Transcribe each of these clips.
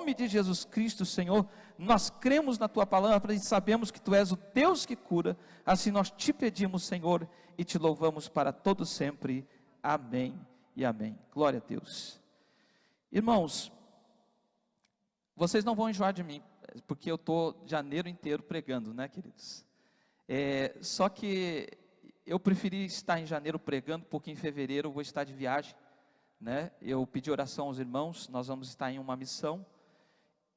nome de Jesus Cristo, Senhor, nós cremos na Tua palavra e sabemos que Tu és o Deus que cura. Assim nós te pedimos, Senhor, e te louvamos para todo sempre. Amém e amém. Glória a Deus. Irmãos, vocês não vão enjoar de mim, porque eu estou janeiro inteiro pregando, né, queridos? Só que eu preferi estar em janeiro pregando, porque em fevereiro eu vou estar de viagem, né? Eu pedi oração aos irmãos, nós vamos estar em uma missão,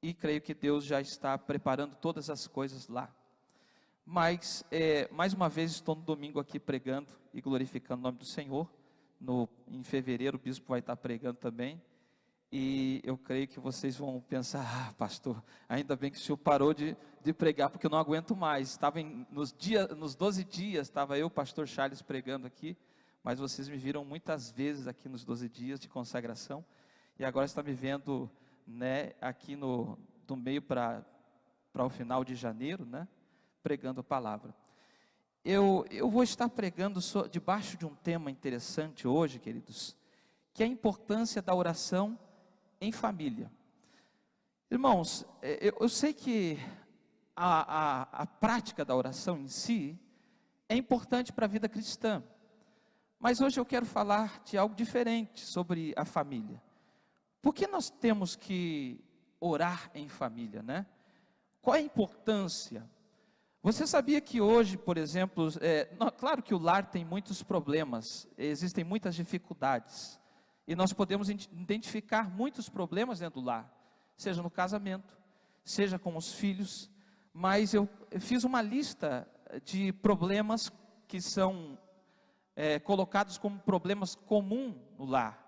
e creio que Deus já está preparando todas as coisas lá. Mas, mais uma vez, estou no domingo aqui pregando e glorificando o nome do Senhor. Em fevereiro o bispo vai estar pregando também, e eu creio que vocês vão pensar: pastor, ainda bem que o senhor parou de pregar, porque eu não aguento mais. Estava nos 12 dias, estava eu, pastor Charles, pregando aqui, mas vocês me viram muitas vezes aqui nos 12 dias de consagração, e agora está me vendo, né, aqui do meio para o final de janeiro, né, pregando a palavra. Eu vou estar pregando debaixo de um tema interessante hoje, queridos, que é a importância da oração em família. Irmãos, eu sei que a prática da oração em si é importante para a vida cristã, mas hoje eu quero falar de algo diferente sobre a família. Por que nós temos que orar em família, né? Qual é a importância? Você sabia que hoje, por exemplo, claro que o lar tem muitos problemas, existem muitas dificuldades, e nós podemos identificar muitos problemas dentro do lar, seja no casamento, seja com os filhos, mas eu fiz uma lista de problemas que são colocados como problemas comuns no lar.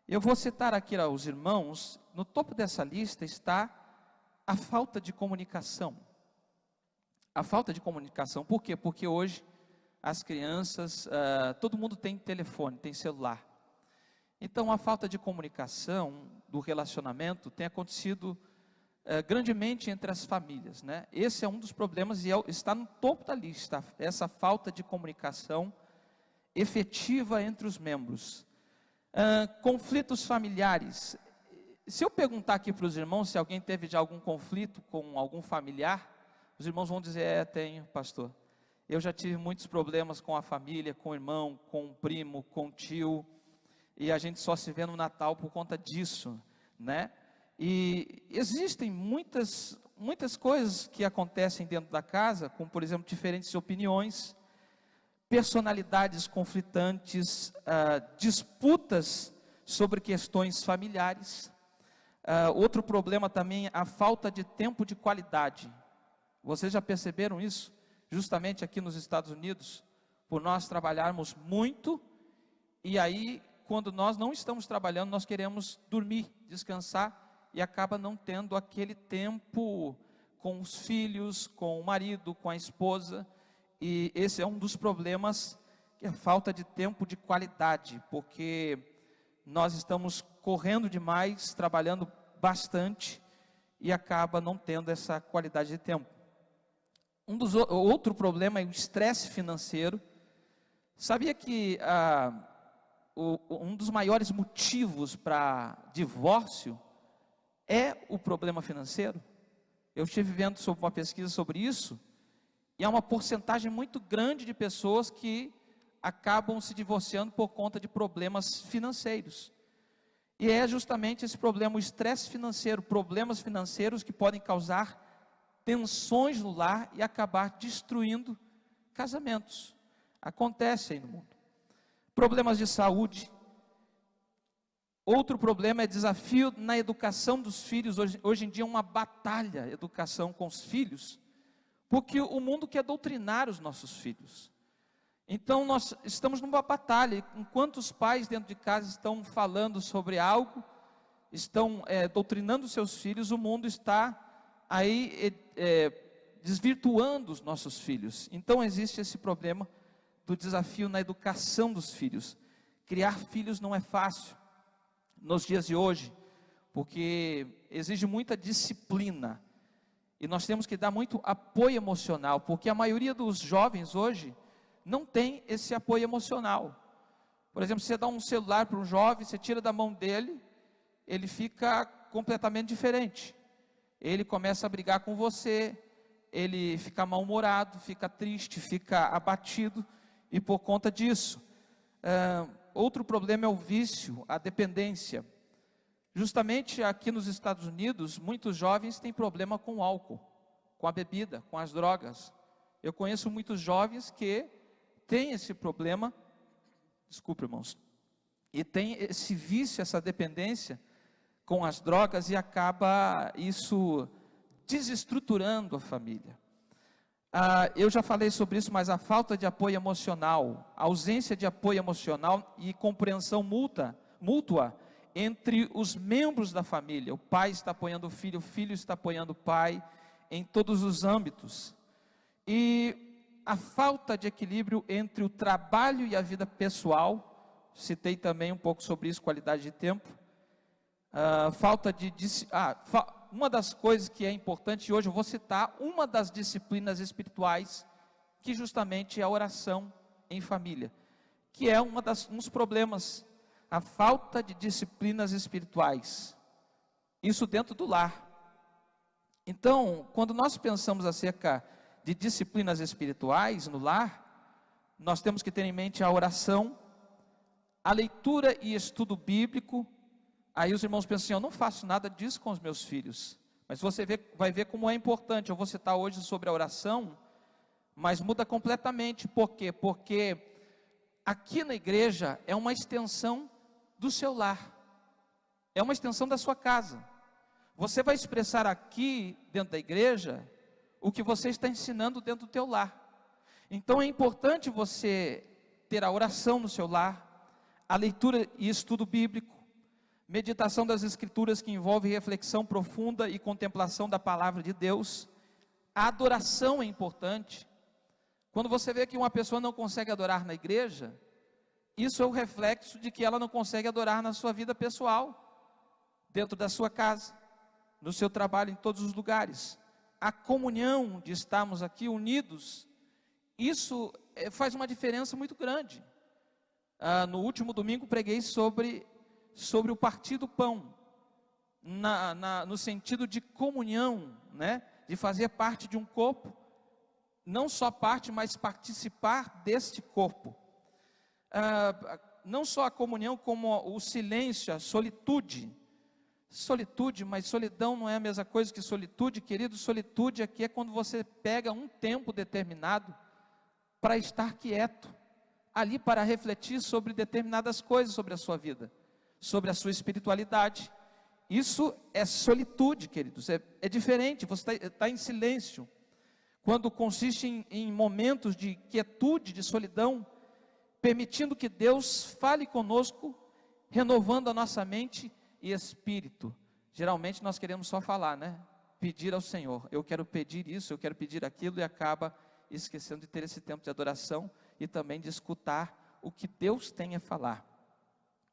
Eu vou citar aqui aos irmãos. No topo dessa lista está a falta de comunicação. A falta de comunicação, por quê? Porque hoje as crianças, todo mundo tem telefone, tem celular. Então a falta de comunicação, do relacionamento, tem acontecido grandemente entre as famílias, né? Esse é um dos problemas e está no topo da lista, essa falta de comunicação efetiva entre os membros. Conflitos familiares. Se eu perguntar aqui para os irmãos se alguém teve já algum conflito com algum familiar, os irmãos vão dizer: tenho, pastor. Eu já tive muitos problemas com a família, com o irmão, com o primo, com o tio, e a gente só se vê no Natal por conta disso, né? E existem muitas coisas que acontecem dentro da casa, como por exemplo diferentes opiniões, personalidades conflitantes, disputas sobre questões familiares. Outro problema também, a falta de tempo de qualidade. Vocês já perceberam isso? Justamente aqui nos Estados Unidos, por nós trabalharmos muito, e aí quando nós não estamos trabalhando, nós queremos dormir, descansar, e acaba não tendo aquele tempo com os filhos, com o marido, com a esposa. E esse é um dos problemas, que é a falta de tempo de qualidade, porque nós estamos correndo demais, trabalhando bastante, e acaba não tendo essa qualidade de tempo. Outro problema é o estresse financeiro. Sabia que um dos maiores motivos para divórcio é o problema financeiro? Eu estive vendo sobre uma pesquisa sobre isso, e há uma porcentagem muito grande de pessoas que acabam se divorciando por conta de problemas financeiros. E é justamente esse problema, o estresse financeiro, problemas financeiros que podem causar tensões no lar e acabar destruindo casamentos. Acontece aí no mundo. Problemas de saúde. Outro problema é desafio na educação dos filhos. Hoje em dia é uma batalha a educação com os filhos, porque o mundo quer doutrinar os nossos filhos. Então nós estamos numa batalha, enquanto os pais dentro de casa estão falando sobre algo, estão doutrinando seus filhos, o mundo está aí desvirtuando os nossos filhos. Então existe esse problema do desafio na educação dos filhos. Criar filhos não é fácil nos dias de hoje, porque exige muita disciplina, e nós temos que dar muito apoio emocional, porque a maioria dos jovens hoje não tem esse apoio emocional. Por exemplo, você dá um celular para um jovem, você tira da mão dele, ele fica completamente diferente. Ele começa a brigar com você, ele fica mal-humorado, fica triste, fica abatido, e por conta disso. Outro problema é o vício, a dependência. Justamente aqui nos Estados Unidos, muitos jovens têm problema com o álcool, com a bebida, com as drogas. Eu conheço muitos jovens que têm esse problema, desculpe, irmãos, e tem esse vício, essa dependência com as drogas, e acaba isso desestruturando a família. Eu já falei sobre isso, mas a falta de apoio emocional, a ausência de apoio emocional e compreensão mútua entre os membros da família. O pai está apoiando o filho está apoiando o pai, em todos os âmbitos. E a falta de equilíbrio entre o trabalho e a vida pessoal, citei também um pouco sobre isso, qualidade de tempo. Uma das coisas que é importante, hoje eu vou citar uma das disciplinas espirituais, que justamente é a oração em família, que é um dos problemas, a falta de disciplinas espirituais, isso dentro do lar. Então, quando nós pensamos acerca de disciplinas espirituais no lar, nós temos que ter em mente a oração, a leitura e estudo bíblico. Aí os irmãos pensam assim, eu não faço nada disso com os meus filhos, mas você vai ver como é importante. Eu vou citar hoje sobre a oração, mas muda completamente. Por quê? Porque aqui na igreja é uma extensão do seu lar, é uma extensão da sua casa. Você vai expressar aqui dentro da igreja o que você está ensinando dentro do teu lar. Então é importante você ter a oração no seu lar, a leitura e estudo bíblico, meditação das escrituras, que envolve reflexão profunda e contemplação da palavra de Deus. A adoração é importante. Quando você vê que uma pessoa não consegue adorar na igreja, isso é o reflexo de que ela não consegue adorar na sua vida pessoal, dentro da sua casa, no seu trabalho, em todos os lugares. A comunhão de estarmos aqui unidos, isso faz uma diferença muito grande. No último domingo preguei sobre o partir do pão, no sentido de comunhão, né? De fazer parte de um corpo, não só parte, mas participar deste corpo. Não só a comunhão, como o silêncio, a solitude, mas solidão não é a mesma coisa que solitude, querido. Solitude aqui é quando você pega um tempo determinado para estar quieto, ali para refletir sobre determinadas coisas sobre a sua vida, sobre a sua espiritualidade. Isso é solitude, queridos, é diferente. Você está em silêncio, quando consiste em momentos de quietude, de solidão, permitindo que Deus fale conosco, renovando a nossa mente e espírito. Geralmente nós queremos só falar, né? Pedir ao Senhor, eu quero pedir isso, eu quero pedir aquilo, e acaba esquecendo de ter esse tempo de adoração e também de escutar o que Deus tem a falar.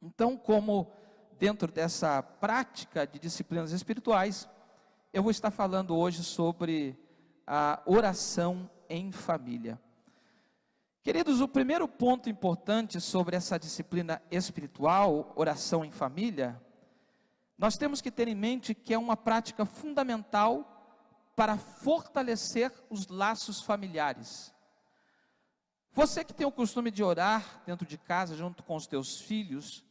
Então, como dentro dessa prática de disciplinas espirituais, eu vou estar falando hoje sobre a oração em família. Queridos, o primeiro ponto importante sobre essa disciplina espiritual, oração em família, nós temos que ter em mente que é uma prática fundamental para fortalecer os laços familiares. Você que tem o costume de orar dentro de casa, junto com os teus filhos,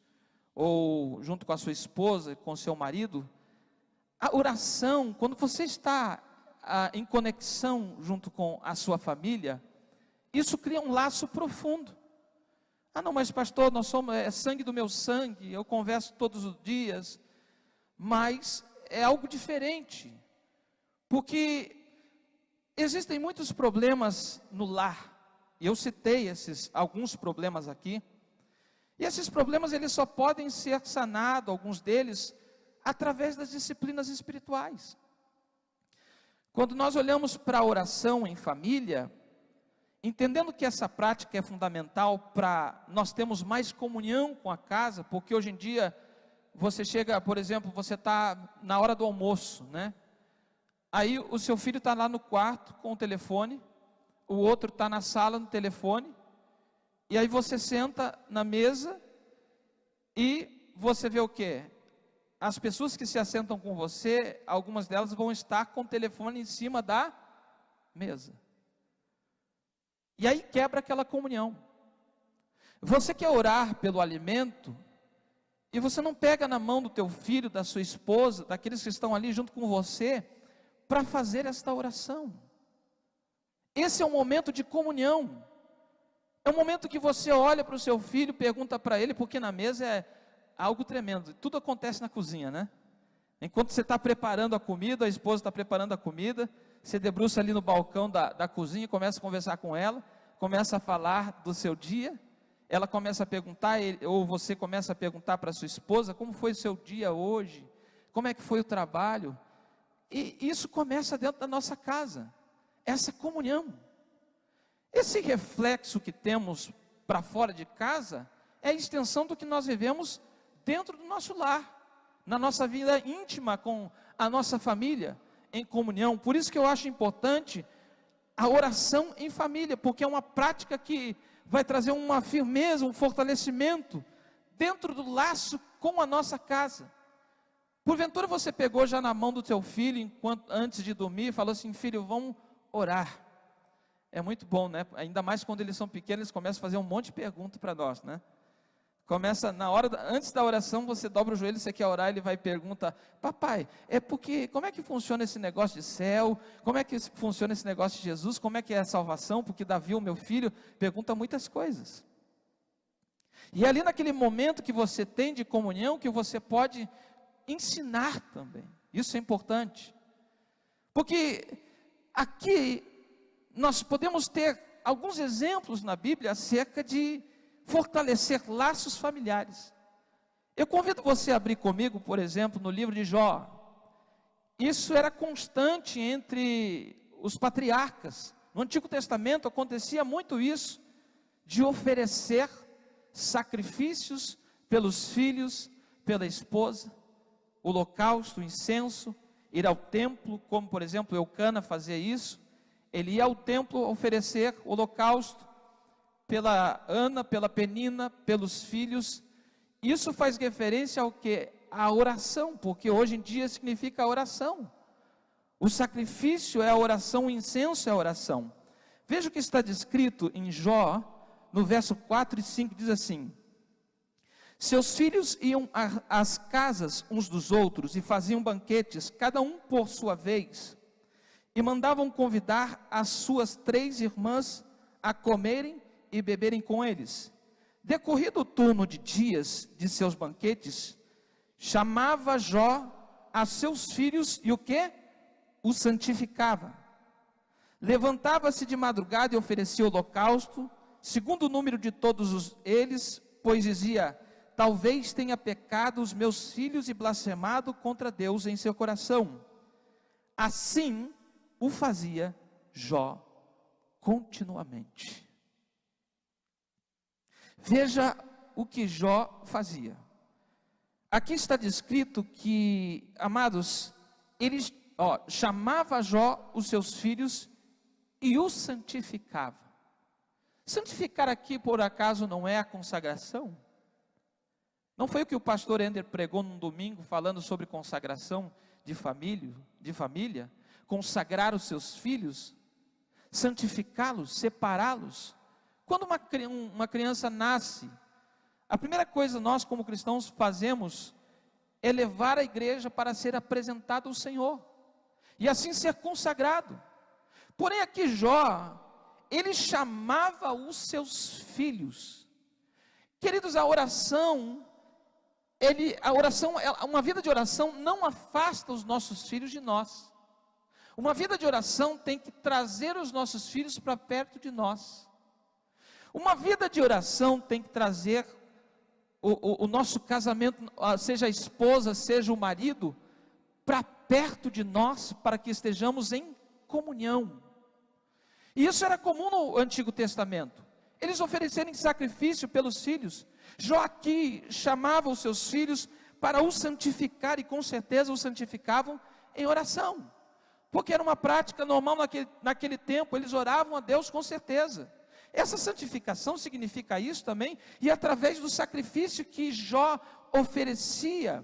ou junto com a sua esposa, com o seu marido, a oração, quando você está em conexão junto com a sua família, isso cria um laço profundo. Não, mas pastor, nós somos, é sangue do meu sangue, eu converso todos os dias, mas é algo diferente, porque existem muitos problemas no lar, e eu citei alguns problemas aqui, e esses problemas eles só podem ser sanados, alguns deles, através das disciplinas espirituais. Quando nós olhamos para a oração em família, entendendo que essa prática é fundamental para nós termos mais comunhão com a casa, porque hoje em dia, você chega, por exemplo, você está na hora do almoço, né? Aí o seu filho está lá no quarto com o telefone, o outro está na sala no telefone, e aí você senta na mesa e você vê o quê? as pessoas que se assentam com você, algumas delas vão estar com o telefone em cima da mesa. E aí quebra aquela comunhão. Você quer orar pelo alimento, e você não pega na mão do teu filho, da sua esposa, daqueles que estão ali junto com você, para fazer esta oração. Esse é um momento de comunhão. É um momento que você olha para o seu filho, pergunta para ele, porque na mesa é algo tremendo. Tudo acontece na cozinha, né? Enquanto você está preparando a comida, a esposa está preparando a comida, você debruça ali no balcão da cozinha, começa a conversar com ela, começa a falar do seu dia, ela começa a perguntar, ou você começa a perguntar para a sua esposa, como foi o seu dia hoje? Como é que foi o trabalho? E isso começa dentro da nossa casa, essa comunhão. Esse reflexo que temos para fora de casa, é a extensão do que nós vivemos dentro do nosso lar, na nossa vida íntima com a nossa família, em comunhão. Por isso que eu acho importante a oração em família, porque é uma prática que vai trazer uma firmeza, um fortalecimento dentro do laço com a nossa casa. Porventura você pegou já na mão do teu filho, antes de dormir, e falou assim: filho, vamos orar. É muito bom, né? Ainda mais quando eles são pequenos, eles começam a fazer um monte de perguntas para nós, né? Começa na hora, antes da oração, você dobra o joelho, você quer orar, ele vai e pergunta: papai, como é que funciona esse negócio de céu? Como é que funciona esse negócio de Jesus? Como é que é a salvação? Porque Davi, o meu filho, pergunta muitas coisas. E ali naquele momento que você tem de comunhão, que você pode ensinar também. Isso é importante. Porque aqui nós podemos ter alguns exemplos na Bíblia acerca de fortalecer laços familiares. Eu convido você a abrir comigo, por exemplo, no livro de Jó. Isso era constante entre os patriarcas. No Antigo Testamento acontecia muito isso, de oferecer sacrifícios pelos filhos, pela esposa, holocausto, incenso, ir ao templo, como por exemplo Eucana fazia isso. Ele ia ao templo oferecer holocausto pela Ana, pela Penina, pelos filhos. Isso faz referência ao que? A oração, porque hoje em dia significa oração. O sacrifício é a oração, o incenso é a oração. Veja o que está descrito em Jó, no verso 4 e 5, diz assim: seus filhos iam às casas uns dos outros e faziam banquetes, cada um por sua vez, e mandavam convidar as suas 3 irmãs a comerem e beberem com eles. Decorrido o turno de dias de seus banquetes, chamava Jó a seus filhos e o que? Os santificava. Levantava-se de madrugada e oferecia holocausto, segundo o número de todos eles, pois dizia: talvez tenha pecado os meus filhos e blasfemado contra Deus em seu coração. Assim o fazia Jó continuamente. Veja o que Jó fazia. Aqui está descrito que, amados, ele chamava Jó os seus filhos e os santificava. Santificar aqui, por acaso, não é a consagração? Não foi o que o pastor Ender pregou num domingo, falando sobre consagração de família? Consagrar os seus filhos, santificá-los, separá-los. Quando uma criança nasce, a primeira coisa nós como cristãos fazemos é levar a igreja para ser apresentado ao Senhor, e assim ser consagrado. Porém aqui Jó, ele chamava os seus filhos. Queridos, uma vida de oração não afasta os nossos filhos de nós. Uma vida de oração tem que trazer os nossos filhos para perto de nós. Uma vida de oração tem que trazer o nosso casamento, seja a esposa, seja o marido, para perto de nós, para que estejamos em comunhão. E isso era comum no Antigo Testamento. Eles oferecerem sacrifício pelos filhos. Jó aqui chamava os seus filhos para os santificar, e com certeza os santificavam em oração, porque era uma prática normal naquele tempo. Eles oravam a Deus com certeza. Essa santificação significa isso também, e através do sacrifício que Jó oferecia.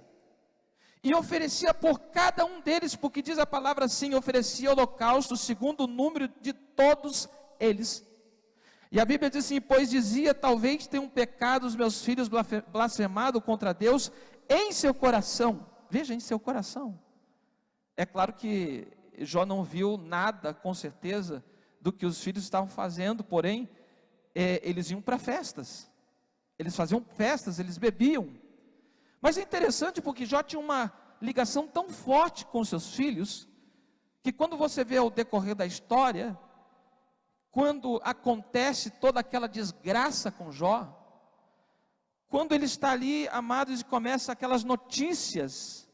e oferecia por cada um deles, porque diz a palavra assim, oferecia holocausto segundo o número de todos eles. E a Bíblia diz assim, pois dizia, talvez tenham pecado os meus filhos blasfemado contra Deus em seu coração. Veja, em seu coração. É claro que Jó não viu nada, com certeza, do que os filhos estavam fazendo, porém, eles iam para festas, eles faziam festas, eles bebiam. Mas é interessante porque Jó tinha uma ligação tão forte com seus filhos, que quando você vê ao decorrer da história, quando acontece toda aquela desgraça com Jó, quando ele está ali, amados, e começa aquelas notícias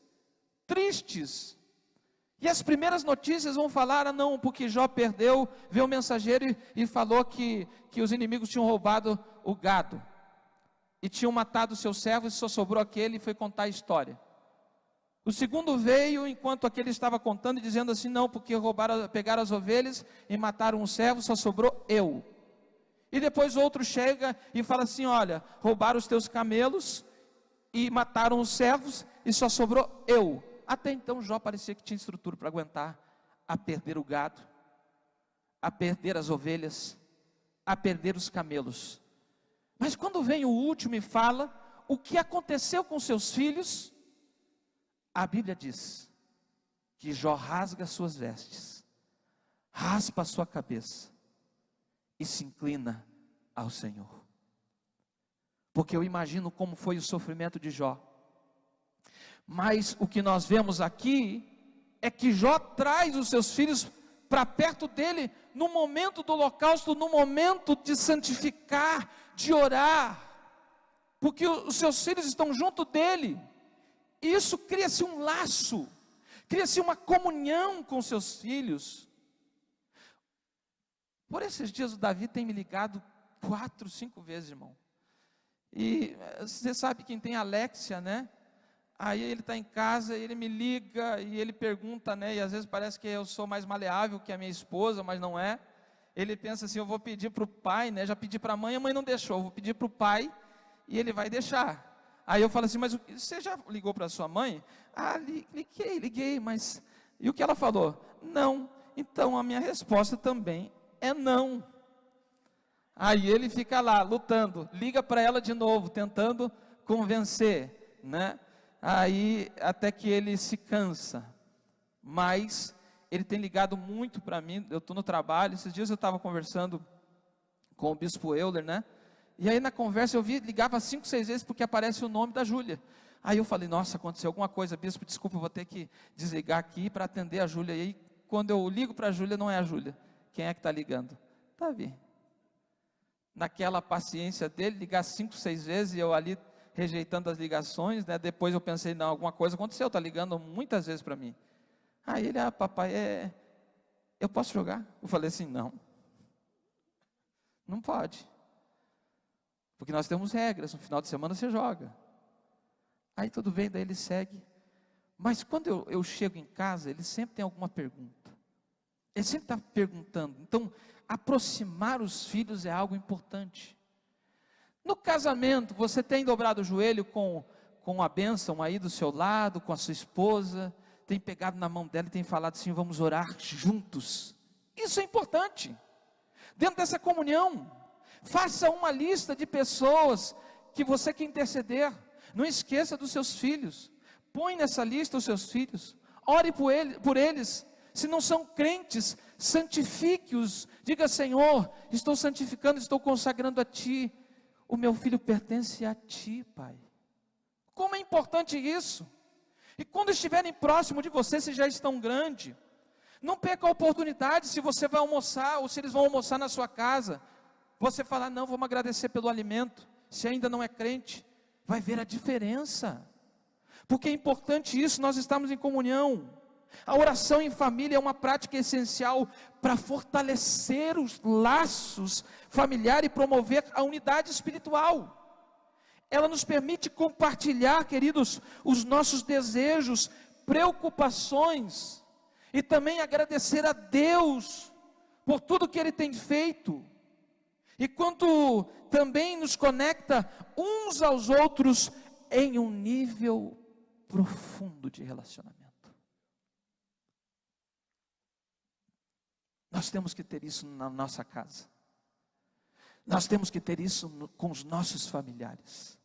tristes, e as primeiras notícias vão falar, não, porque Jó perdeu, veio o mensageiro e falou que os inimigos tinham roubado o gado, e tinham matado os seus servos, e só sobrou aquele, e foi contar a história. O segundo veio, enquanto aquele estava contando, e dizendo assim, não, porque pegaram as ovelhas, e mataram um servo, só sobrou eu. E depois outro chega, e fala assim, olha, roubaram os teus camelos, e mataram os servos, e só sobrou eu. Até então Jó parecia que tinha estrutura para aguentar, a perder o gado, a perder as ovelhas, a perder os camelos. Mas quando vem o último e fala, o que aconteceu com seus filhos, a Bíblia diz, que Jó rasga suas vestes, raspa a sua cabeça, e se inclina ao Senhor. Porque eu imagino como foi o sofrimento de Jó. Mas o que nós vemos aqui, é que Jó traz os seus filhos para perto dele, no momento do holocausto, no momento de santificar, de orar, porque os seus filhos estão junto dele, e isso cria-se um laço, cria-se uma comunhão com seus filhos. Por esses dias o Davi tem me ligado 4, 5 vezes, irmão, e você sabe quem tem Alexia, né? Aí ele está em casa, ele me liga e ele pergunta, né? E às vezes parece que eu sou mais maleável que a minha esposa, mas não é. Ele pensa assim, eu vou pedir para o pai, né? Já pedi para a mãe não deixou, eu vou pedir para o pai e ele vai deixar. Aí eu falo assim, mas você já ligou para sua mãe? Ah, liguei, mas... E o que ela falou? Não. Então a minha resposta também é não. Aí ele fica lá, lutando, liga para ela de novo, tentando convencer, né? Aí até que ele se cansa, mas ele tem ligado muito para mim. Eu estou no trabalho, esses dias eu estava conversando com o bispo Euler, né? E aí na conversa eu ligava 5, 6 vezes porque aparece o nome da Júlia. Aí eu falei, nossa, aconteceu alguma coisa, bispo, desculpa, eu vou ter que desligar aqui para atender a Júlia. E aí quando eu ligo para a Júlia, não é a Júlia. Quem é que está ligando? Davi. Naquela paciência dele, ligar 5, 6 vezes, e eu ali rejeitando as ligações, né? Depois eu pensei, não, alguma coisa aconteceu, está ligando muitas vezes para mim. Aí ele, papai, eu posso jogar? Eu falei assim, não pode, porque nós temos regras, no final de semana você joga. Aí tudo bem, daí ele segue, mas quando eu chego em casa, ele sempre tem alguma pergunta, ele sempre está perguntando. Então, aproximar os filhos é algo importante. No casamento, você tem dobrado o joelho com a bênção aí do seu lado, com a sua esposa, tem pegado na mão dela e tem falado assim, vamos orar juntos. Isso é importante. Dentro dessa comunhão, faça uma lista de pessoas que você quer interceder. Não esqueça dos seus filhos. Põe nessa lista os seus filhos. Ore por eles. Se não são crentes, santifique-os. Diga, Senhor, estou santificando, estou consagrando a Ti. O meu filho pertence a Ti, Pai. Como é importante isso. E quando estiverem próximo de você, se já estão grandes, não perca a oportunidade, se você vai almoçar, ou se eles vão almoçar na sua casa, você falar, não, vamos agradecer pelo alimento. Se ainda não é crente, vai ver a diferença, porque é importante isso, nós estamos em comunhão. A oração em família é uma prática essencial para fortalecer os laços familiares e promover a unidade espiritual. Ela nos permite compartilhar, queridos, os nossos desejos, preocupações, e também agradecer a Deus por tudo que Ele tem feito. E quando também nos conecta uns aos outros em um nível profundo de relacionamento. Nós temos que ter isso na nossa casa. Nós temos que ter isso com os nossos familiares.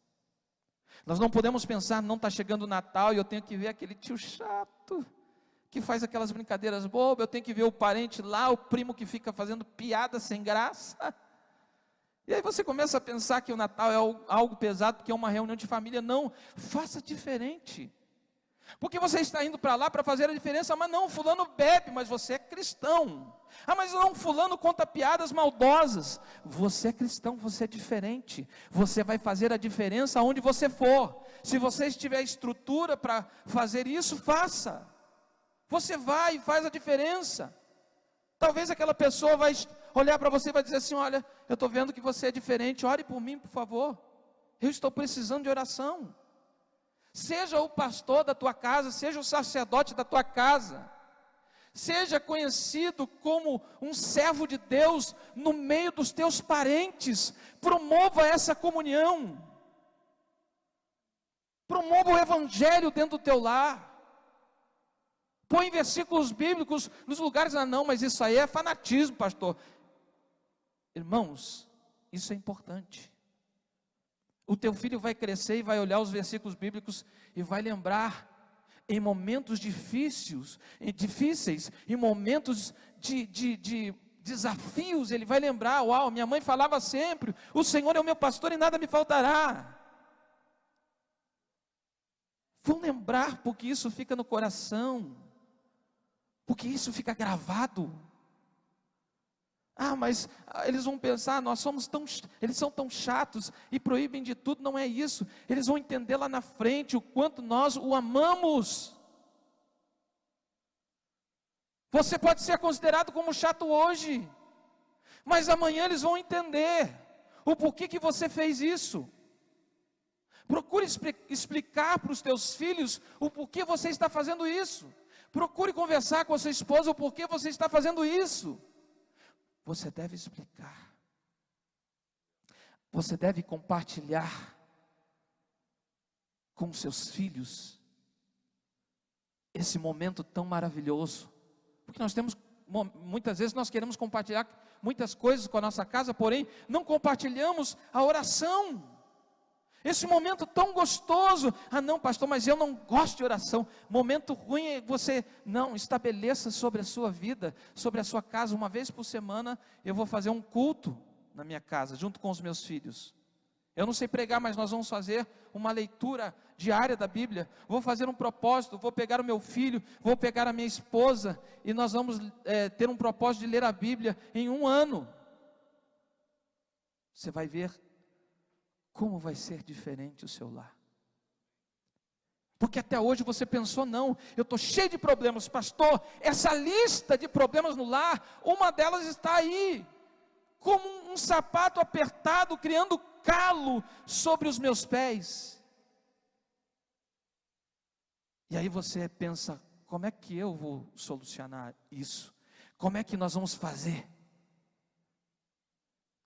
Nós não podemos pensar, não está chegando o Natal e eu tenho que ver aquele tio chato, que faz aquelas brincadeiras bobas, eu tenho que ver o parente lá, o primo que fica fazendo piada sem graça. E aí você começa a pensar que o Natal é algo pesado, porque é uma reunião de família. Não, faça diferente. Porque você está indo para lá para fazer a diferença, mas não, fulano bebe, mas você é cristão. Ah, mas não, fulano conta piadas maldosas. Você é cristão, você é diferente. Você vai fazer a diferença aonde você for. Se você tiver estrutura para fazer isso, faça. Você vai e faz a diferença. Talvez aquela pessoa vai olhar para você e vai dizer assim: olha, eu estou vendo que você é diferente, ore por mim, por favor. Eu estou precisando de oração. Seja o pastor da tua casa, seja o sacerdote da tua casa, seja conhecido como um servo de Deus no meio dos teus parentes. Promova essa comunhão, promova o evangelho dentro do teu lar. Põe versículos bíblicos nos lugares. Ah não, mas isso aí é fanatismo, pastor. Irmãos, isso é importante. O teu filho vai crescer e vai olhar os versículos bíblicos e vai lembrar em momentos difíceis, em momentos de desafios, ele vai lembrar: uau, minha mãe falava sempre, o Senhor é o meu pastor e nada me faltará. Vão lembrar, porque isso fica no coração, porque isso fica gravado. Ah, mas eles vão pensar, eles são tão chatos e proíbem de tudo. Não é isso. Eles vão entender lá na frente o quanto nós o amamos. Você pode ser considerado como chato hoje, mas amanhã eles vão entender o porquê que você fez isso. Procure explicar para os teus filhos o porquê você está fazendo isso. Procure conversar com a sua esposa o porquê você está fazendo isso. Você deve explicar. Você deve compartilhar com seus filhos esse momento tão maravilhoso. Porque muitas vezes nós queremos compartilhar muitas coisas com a nossa casa, porém não compartilhamos a oração. Esse momento tão gostoso. Ah não, pastor, mas eu não gosto de oração. Momento ruim é você não estabeleça sobre a sua vida, sobre a sua casa. Uma vez por semana eu vou fazer um culto na minha casa, junto com os meus filhos. Eu não sei pregar, mas nós vamos fazer uma leitura diária da Bíblia. Vou fazer um propósito, vou pegar o meu filho, vou pegar a minha esposa, e nós vamos ter um propósito de ler a Bíblia em 1 ano. Você vai ver como vai ser diferente o seu lar. Porque até hoje você pensou: não, eu estou cheio de problemas, pastor. Essa lista de problemas no lar, uma delas está aí, como um sapato apertado, criando calo sobre os meus pés. E aí você pensa: como é que eu vou solucionar isso? Como é que nós vamos fazer?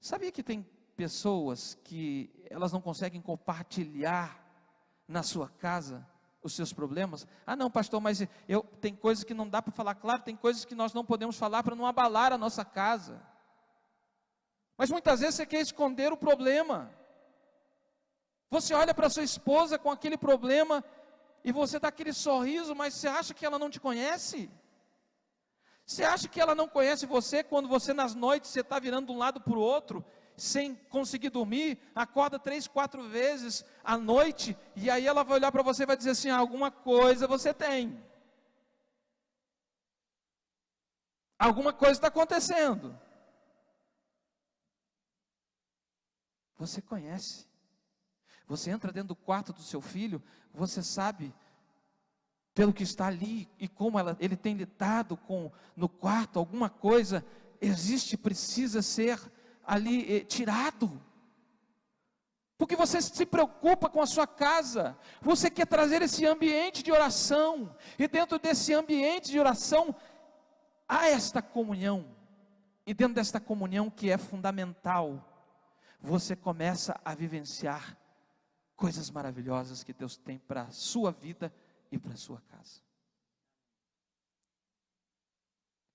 Sabia que tem pessoas que elas não conseguem compartilhar na sua casa os seus problemas? Ah não, pastor, mas tem coisas que não dá para falar. Claro, tem coisas que nós não podemos falar para não abalar a nossa casa. Mas muitas vezes você quer esconder o problema. Você olha para sua esposa com aquele problema e você dá aquele sorriso, mas você acha que ela não te conhece? Você acha que ela não conhece você quando você nas noites você está virando de um lado para o outro, sem conseguir dormir, acorda 3, 4 vezes à noite, e aí ela vai olhar para você e vai dizer assim: alguma coisa você tem, alguma coisa está acontecendo. Você conhece, você entra dentro do quarto do seu filho, você sabe pelo que está ali, e como ele tem lidado no quarto, alguma coisa precisa ser ali tirado, porque você se preocupa com a sua casa, você quer trazer esse ambiente de oração, e dentro desse ambiente de oração, há esta comunhão, e dentro desta comunhão que é fundamental, você começa a vivenciar coisas maravilhosas que Deus tem para a sua vida e para a sua casa.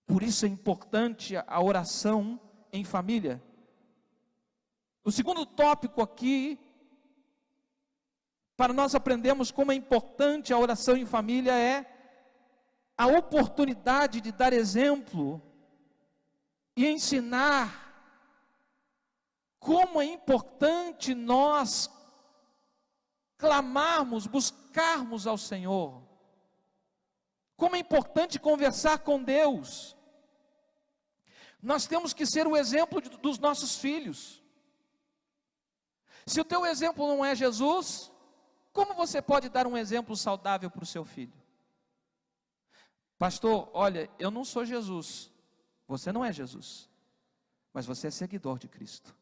Por isso é importante a oração em família. O segundo tópico aqui, para nós aprendermos como é importante a oração em família, é a oportunidade de dar exemplo e ensinar como é importante nós clamarmos, buscarmos ao Senhor. Como é importante conversar com Deus. Nós temos que ser o exemplo dos nossos filhos. Se o teu exemplo não é Jesus, como você pode dar um exemplo saudável para o seu filho? Pastor, olha, eu não sou Jesus. Você não é Jesus, mas você é seguidor de Cristo.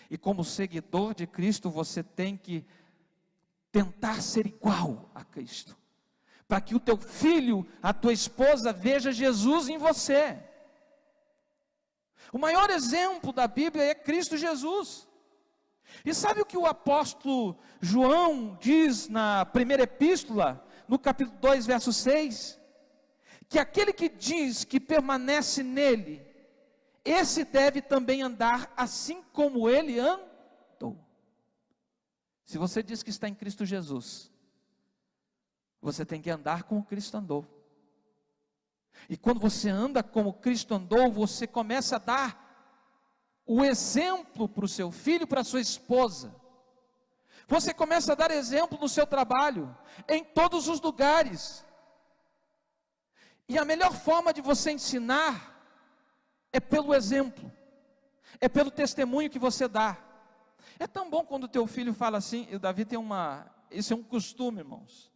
E como seguidor de Cristo, você tem que tentar ser igual a Cristo, para que o teu filho, a tua esposa, veja Jesus em você. O maior exemplo da Bíblia é Cristo Jesus. E sabe o que o apóstolo João diz na primeira epístola, no capítulo 2, verso 6? Que aquele que diz que permanece nele, esse deve também andar assim como ele andou. Se você diz que está em Cristo Jesus, você tem que andar como Cristo andou. E quando você anda como Cristo andou, você começa a dar o exemplo para o seu filho, para a sua esposa. Você começa a dar exemplo no seu trabalho, em todos os lugares. E a melhor forma de você ensinar é pelo exemplo, é pelo testemunho que você dá. É tão bom quando o teu filho fala assim. O Davi tem isso é um costume, irmãos.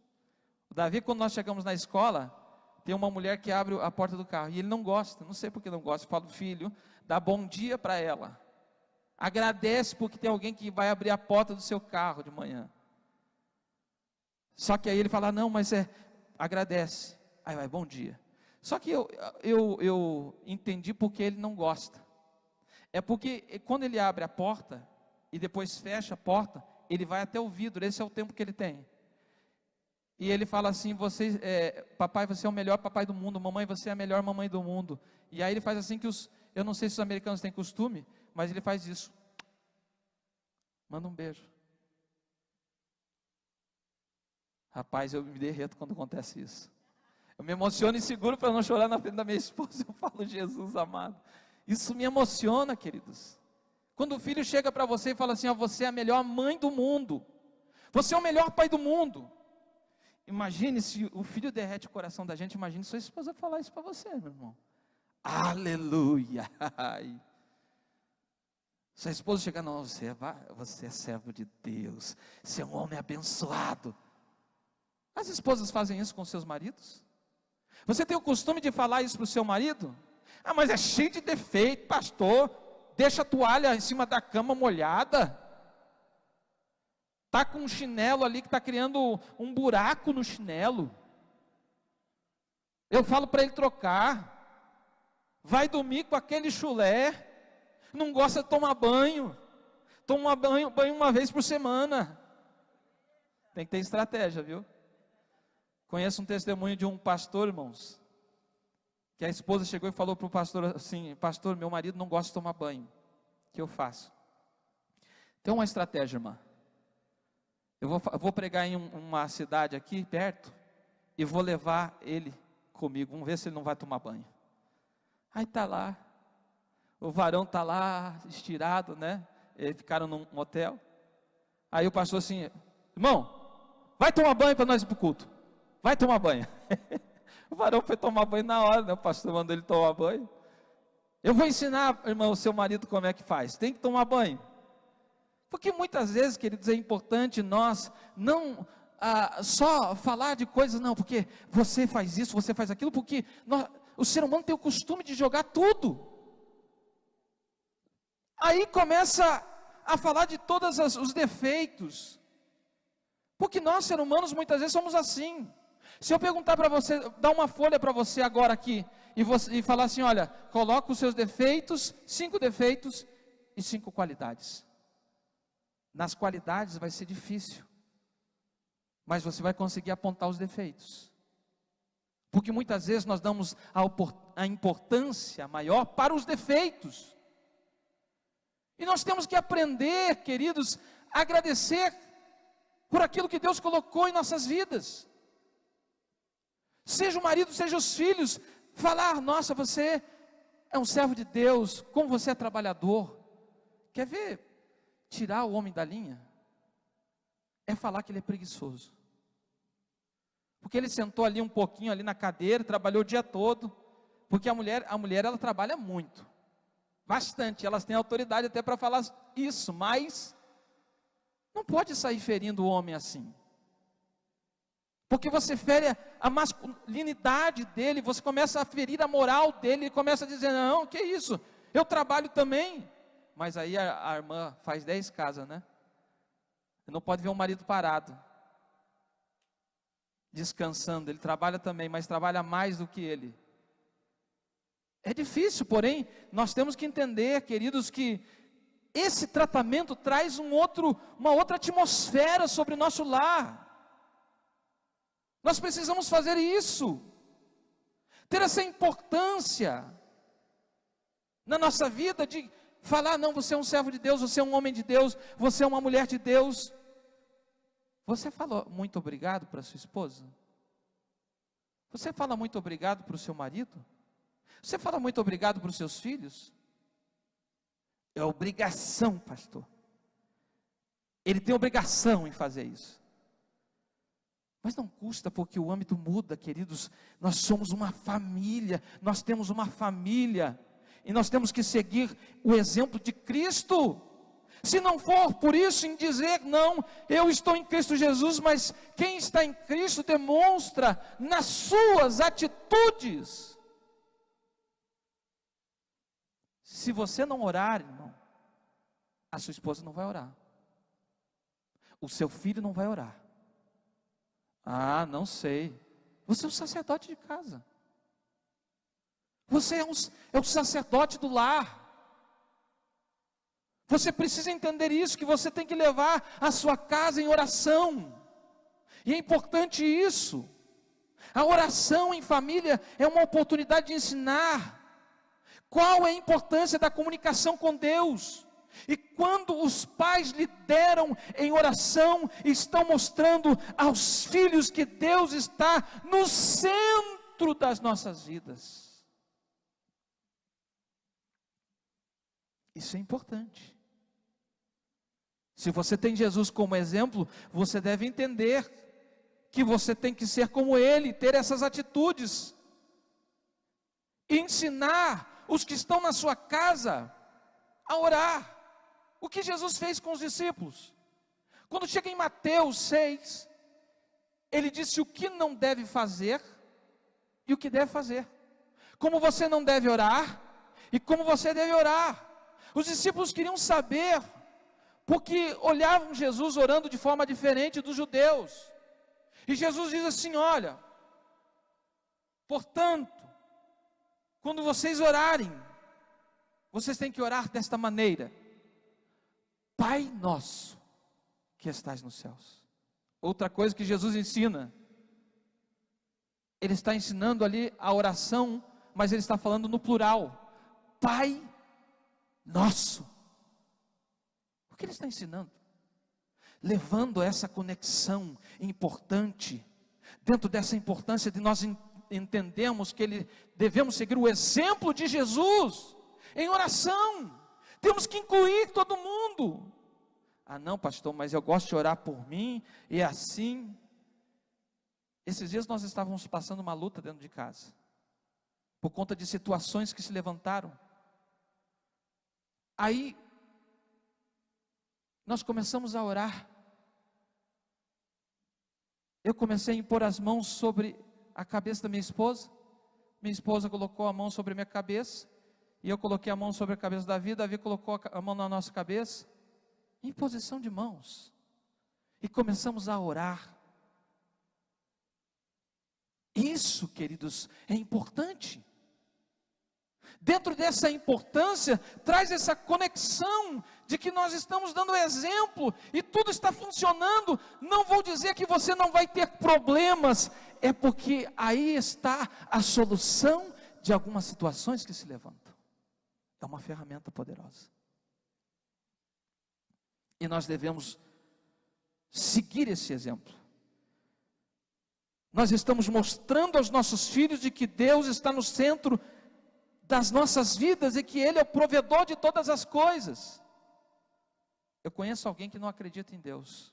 O Davi, quando nós chegamos na escola, tem uma mulher que abre a porta do carro, e ele não gosta, não sei por que não gosta. Eu falo, filho, dá bom dia para ela, agradece porque tem alguém que vai abrir a porta do seu carro de manhã. Só que aí ele fala, não, mas agradece, aí vai, bom dia. Só que eu entendi porque ele não gosta. É porque quando ele abre a porta e depois fecha a porta, ele vai até o vidro. Esse é o tempo que ele tem. E ele fala assim, papai, você é o melhor papai do mundo. Mamãe, você é a melhor mamãe do mundo. E aí ele faz assim que eu não sei se os americanos têm costume, mas ele faz isso. Manda um beijo. Rapaz, eu me derreto quando acontece isso. Eu me emociono e seguro para não chorar na frente da minha esposa. Eu falo, Jesus amado. Isso me emociona, queridos. Quando o filho chega para você e fala assim, você é a melhor mãe do mundo. Você é o melhor pai do mundo. Imagine se o filho derrete o coração da gente. Imagine sua esposa falar isso para você, meu irmão. Aleluia. Sua esposa chega, não, você é servo de Deus. Você é um homem abençoado. As esposas fazem isso com seus maridos? Você tem o costume de falar isso para o seu marido? Ah, mas é cheio de defeito, pastor. Deixa a toalha em cima da cama molhada. Está com um chinelo ali que está criando um buraco no chinelo. Eu falo para ele trocar. Vai dormir com aquele chulé. Não gosta de tomar banho. Toma banho uma vez por semana. Tem que ter estratégia, viu? Conheço um testemunho de um pastor, irmãos, que a esposa chegou e falou para o pastor assim, pastor, meu marido não gosta de tomar banho, o que eu faço? Tem uma estratégia, irmã. Eu vou pregar em uma cidade aqui perto, e vou levar ele comigo, vamos ver se ele não vai tomar banho. Aí está lá, o varão está lá, estirado, né? Eles ficaram num motel. Aí o pastor assim, irmão, vai tomar banho para nós ir para o culto. Vai tomar banho. O varão foi tomar banho na hora, né? O pastor mandou ele tomar banho. Eu vou ensinar, irmão, o seu marido como é que faz. Tem que tomar banho. Porque muitas vezes, queridos, é importante nós não só falar de coisas, não, porque você faz isso, você faz aquilo, porque o ser humano tem o costume de jogar tudo. Aí começa a falar de todos os defeitos. Porque nós, seres humanos, muitas vezes somos assim. Se eu perguntar para você, dar uma folha para você agora aqui, e falar assim, olha, coloca os seus defeitos, 5 defeitos e 5 qualidades. Nas qualidades vai ser difícil. mas você vai conseguir apontar os defeitos. Porque muitas vezes nós damos a importância maior para os defeitos. E nós temos que aprender, queridos, a agradecer por aquilo que Deus colocou em nossas vidas. Seja o marido, seja os filhos, falar: nossa, você é um servo de Deus, como você é trabalhador. Quer ver tirar o homem da linha? É falar que ele é preguiçoso. Porque ele sentou ali um pouquinho ali na cadeira, trabalhou o dia todo. Porque a mulher ela trabalha muito, bastante, elas têm autoridade até para falar isso, mas não pode sair ferindo o homem assim. Porque você fere a masculinidade dele, você começa a ferir a moral dele, ele começa a dizer: não, que isso, eu trabalho também. Mas aí a irmã faz 10 casas, né? Não pode ver o marido parado, descansando. Ele trabalha também, mas trabalha mais do que ele. É difícil, porém, nós temos que entender, queridos, que esse tratamento traz uma outra atmosfera sobre o nosso lar. Nós precisamos fazer isso, ter essa importância na nossa vida de falar: não, você é um servo de Deus, você é um homem de Deus, você é uma mulher de Deus. Você fala muito obrigado para a sua esposa? Você fala muito obrigado para o seu marido? Você fala muito obrigado para os seus filhos? É obrigação, pastor. Ele tem obrigação em fazer isso. Mas não custa, porque o âmbito muda, queridos. Nós somos uma família, nós temos uma família, e nós temos que seguir o exemplo de Cristo. Se não for por isso em dizer: não, eu estou em Cristo Jesus, mas quem está em Cristo demonstra nas suas atitudes. Se você não orar, irmão, a sua esposa não vai orar, o seu filho não vai orar. Ah, não sei. Você é um sacerdote de casa. Você é o sacerdote do lar. Você precisa entender isso, que você tem que levar a sua casa em oração. E é importante isso. A oração em família é uma oportunidade de ensinar qual é a importância da comunicação com Deus. E quando os pais lideram em oração, estão mostrando aos filhos que Deus está no centro das nossas vidas. Isso é importante. Se você tem Jesus como exemplo, você deve entender que você tem que ser como Ele, ter essas atitudes, e ensinar os que estão na sua casa a orar. O que Jesus fez com os discípulos? Quando chega em Mateus 6, Ele disse o que não deve fazer e o que deve fazer. Como você não deve orar e como você deve orar. Os discípulos queriam saber, porque olhavam Jesus orando de forma diferente dos judeus. E Jesus diz assim: olha, portanto, quando vocês orarem, vocês têm que orar desta maneira: Pai nosso que estás nos céus. Outra coisa que Jesus ensina, Ele está ensinando ali a oração, mas Ele está falando no plural: Pai nosso. O que Ele está ensinando? Levando essa conexão importante. Dentro dessa importância de nós entendemos que devemos seguir o exemplo de Jesus em oração. Temos que incluir todo mundo. Ah não, pastor, mas eu gosto de orar por mim, e assim. Esses dias nós estávamos passando uma luta dentro de casa, por conta de situações que se levantaram. Aí, nós começamos a orar. Eu comecei a impor as mãos sobre a cabeça da minha esposa colocou a mão sobre a minha cabeça, e eu coloquei a mão sobre a cabeça da Davi colocou a mão na nossa cabeça, em posição de mãos, e começamos a orar. Isso, queridos, é importante. Dentro dentro dessa importância, traz essa conexão de que nós estamos dando exemplo e tudo está funcionando. Não vou dizer que você não vai ter problemas, é porque aí está a solução de algumas situações que se levantam. É uma ferramenta poderosa. E nós devemos seguir esse exemplo. Nós estamos mostrando aos nossos filhos de que Deus está no centro das nossas vidas e que Ele é o provedor de todas as coisas. Eu conheço alguém que não acredita em Deus.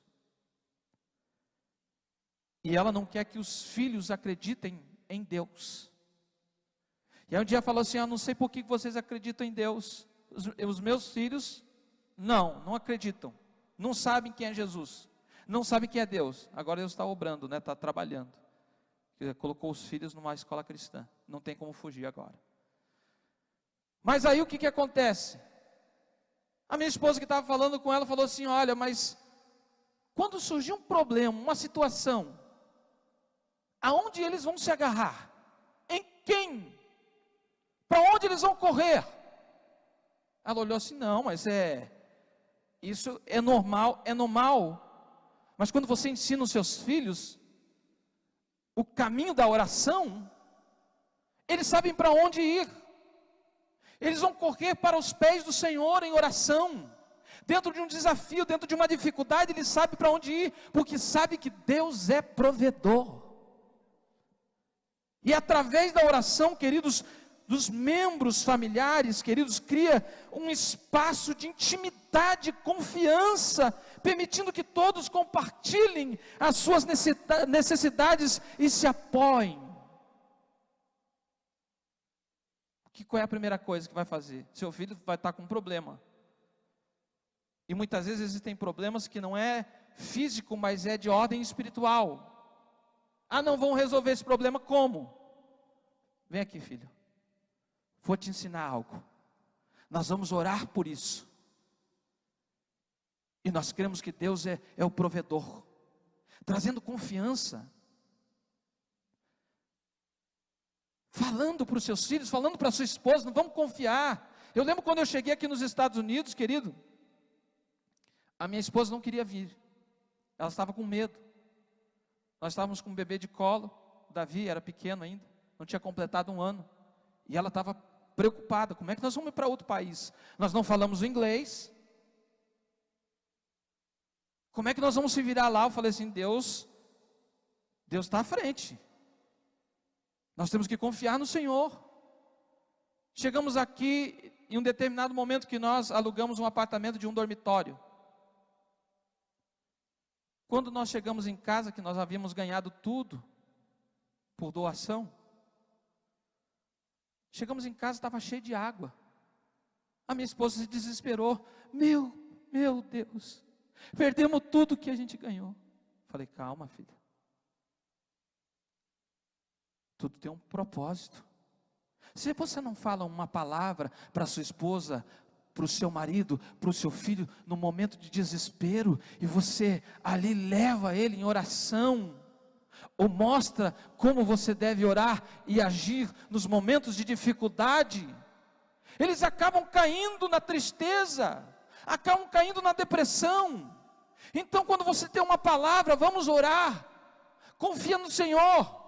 E ela não quer que os filhos acreditem em Deus. E aí um dia falou assim: eu não sei por que vocês acreditam em Deus. Os meus filhos não acreditam. Não sabem quem é Jesus. Não sabem quem é Deus. Agora Deus está obrando, né? Está trabalhando. Colocou os filhos numa escola cristã. Não tem como fugir agora. Mas aí o que acontece? A minha esposa que estava falando com ela falou assim: olha, mas quando surgir um problema, uma situação, aonde eles vão se agarrar? Em quem? Para onde eles vão correr? Ela olhou assim: não, mas isso é normal, mas quando você ensina os seus filhos o caminho da oração, eles sabem para onde ir. Eles vão correr para os pés do Senhor em oração. Dentro de um desafio, dentro de uma dificuldade, eles sabem para onde ir, porque sabem que Deus é provedor. E através da oração, queridos, dos membros familiares, queridos, cria um espaço de intimidade, confiança, permitindo que todos compartilhem as suas necessidades e se apoiem. Qual é a primeira coisa que vai fazer? Seu filho vai estar com um problema. E muitas vezes existem problemas que não é físico, mas é de ordem espiritual. Ah, não vão resolver esse problema como? Vem aqui, filho. Vou te ensinar algo. Nós vamos orar por isso. E nós cremos que Deus é o provedor, trazendo confiança, falando para os seus filhos, falando para a sua esposa: não vamos confiar. Eu lembro quando eu cheguei aqui nos Estados Unidos, querido, a minha esposa não queria vir, ela estava com medo. Nós estávamos com um bebê de colo, o Davi era pequeno ainda, não tinha completado 1 ano, e ela estava preocupada: como é que nós vamos ir para outro país? Nós não falamos o inglês, como é que nós vamos se virar lá? Eu falei assim: Deus está à frente, nós temos que confiar no Senhor. Chegamos aqui em um determinado momento que nós alugamos um apartamento de um dormitório. Quando nós chegamos em casa, que nós havíamos ganhado tudo por doação, chegamos em casa, estava cheio de água. A minha esposa se desesperou: meu Deus, perdemos tudo que a gente ganhou. Falei: calma, filha, tudo tem um propósito. Se você não fala uma palavra para sua esposa, para o seu marido, para o seu filho, no momento de desespero, e você ali leva ele em oração, ou mostra como você deve orar e agir nos momentos de dificuldade, eles acabam caindo na tristeza, acabam caindo na depressão. Então, quando você tem uma palavra: vamos orar, confia no Senhor,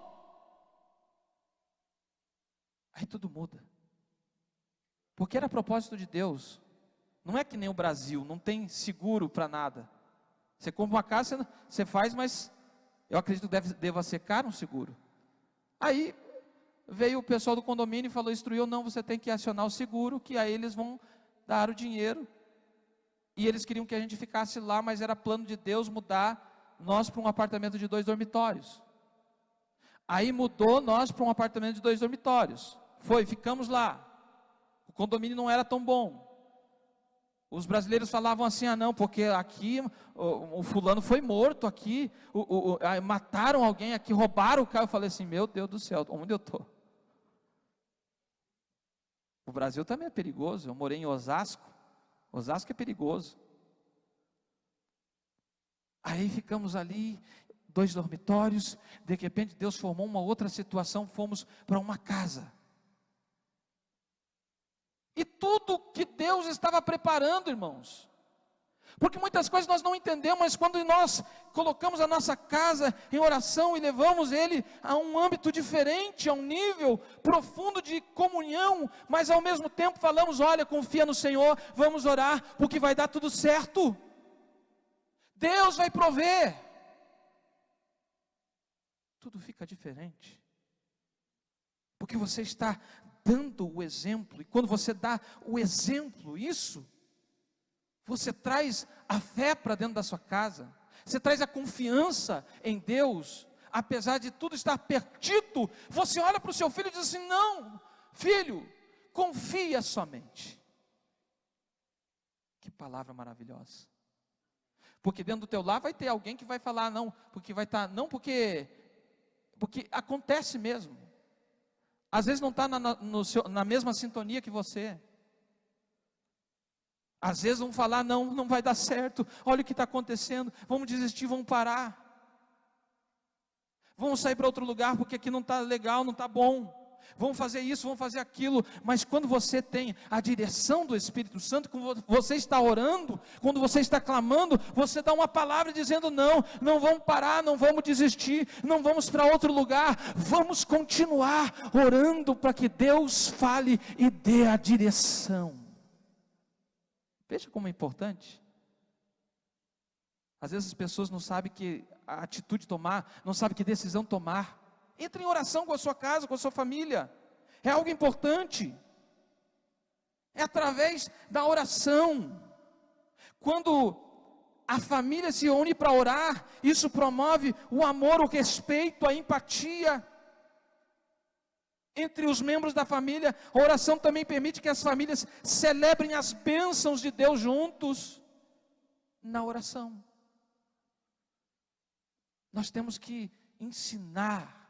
aí tudo muda, porque era propósito de Deus. Não é que nem o Brasil, não tem seguro para nada. Você compra uma casa, você faz, mas eu acredito que deva ser caro um seguro. Aí veio o pessoal do condomínio e falou: instruiu, não, você tem que acionar o seguro, que aí eles vão dar o dinheiro. E eles queriam que a gente ficasse lá, mas era plano de Deus mudar nós para um apartamento de 2 dormitórios. Aí mudou nós para um apartamento de 2 dormitórios. Ficamos lá. O condomínio não era tão bom. Os brasileiros falavam assim: ah, não, porque aqui o fulano foi morto aqui, mataram alguém aqui, roubaram o carro. Eu falei assim: meu Deus do céu, onde eu estou? O Brasil também é perigoso. Eu morei em Osasco. Osasco é perigoso. Aí ficamos ali, 2 dormitórios. De repente Deus formou uma outra situação. Fomos para uma casa. E tudo que Deus estava preparando, irmãos. Porque muitas coisas nós não entendemos, mas quando nós colocamos a nossa casa em oração e levamos ele a um âmbito diferente, a um nível profundo de comunhão, mas ao mesmo tempo falamos: olha, confia no Senhor, vamos orar, porque vai dar tudo certo. Deus vai prover. Tudo fica diferente. Porque você está dando o exemplo, e quando você dá o exemplo, você traz a fé para dentro da sua casa, você traz a confiança em Deus, apesar de tudo estar perdido. Você olha para o seu filho e diz assim: não, filho, confia somente. Que palavra maravilhosa. Porque dentro do teu lar vai ter alguém que vai falar não, porque vai estar, não porque acontece mesmo. Às vezes não está na mesma sintonia que você. Às vezes vão falar: não vai dar certo, olha o que está acontecendo, vamos desistir, vamos parar. Vamos sair para outro lugar porque aqui não está legal, não está bom. Vamos fazer isso, vamos fazer aquilo. Mas quando você tem a direção do Espírito Santo, quando você está orando, quando você está clamando, você dá uma palavra dizendo: não vamos parar, não vamos desistir, não vamos para outro lugar, vamos continuar orando para que Deus fale e dê a direção. Veja como é importante. Às vezes as pessoas não sabem que a atitude tomar, não sabem que decisão tomar. Entre em oração com a sua casa, com a sua família. É algo importante. É através da oração. Quando a família se une para orar, isso promove o amor, o respeito, a empatia entre os membros da família. A oração também permite que as famílias celebrem as bênçãos de Deus juntos na oração. Nós temos que ensinar,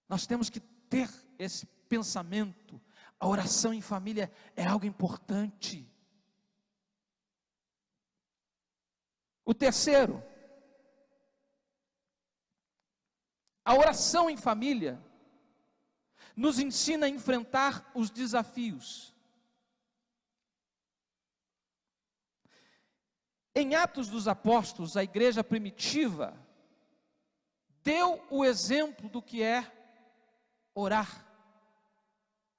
nós temos que ter esse pensamento. A oração em família é algo importante. O terceiro, a oração em família nos ensina a enfrentar os desafios. Em Atos dos Apóstolos, a igreja primitiva deu o exemplo do que é orar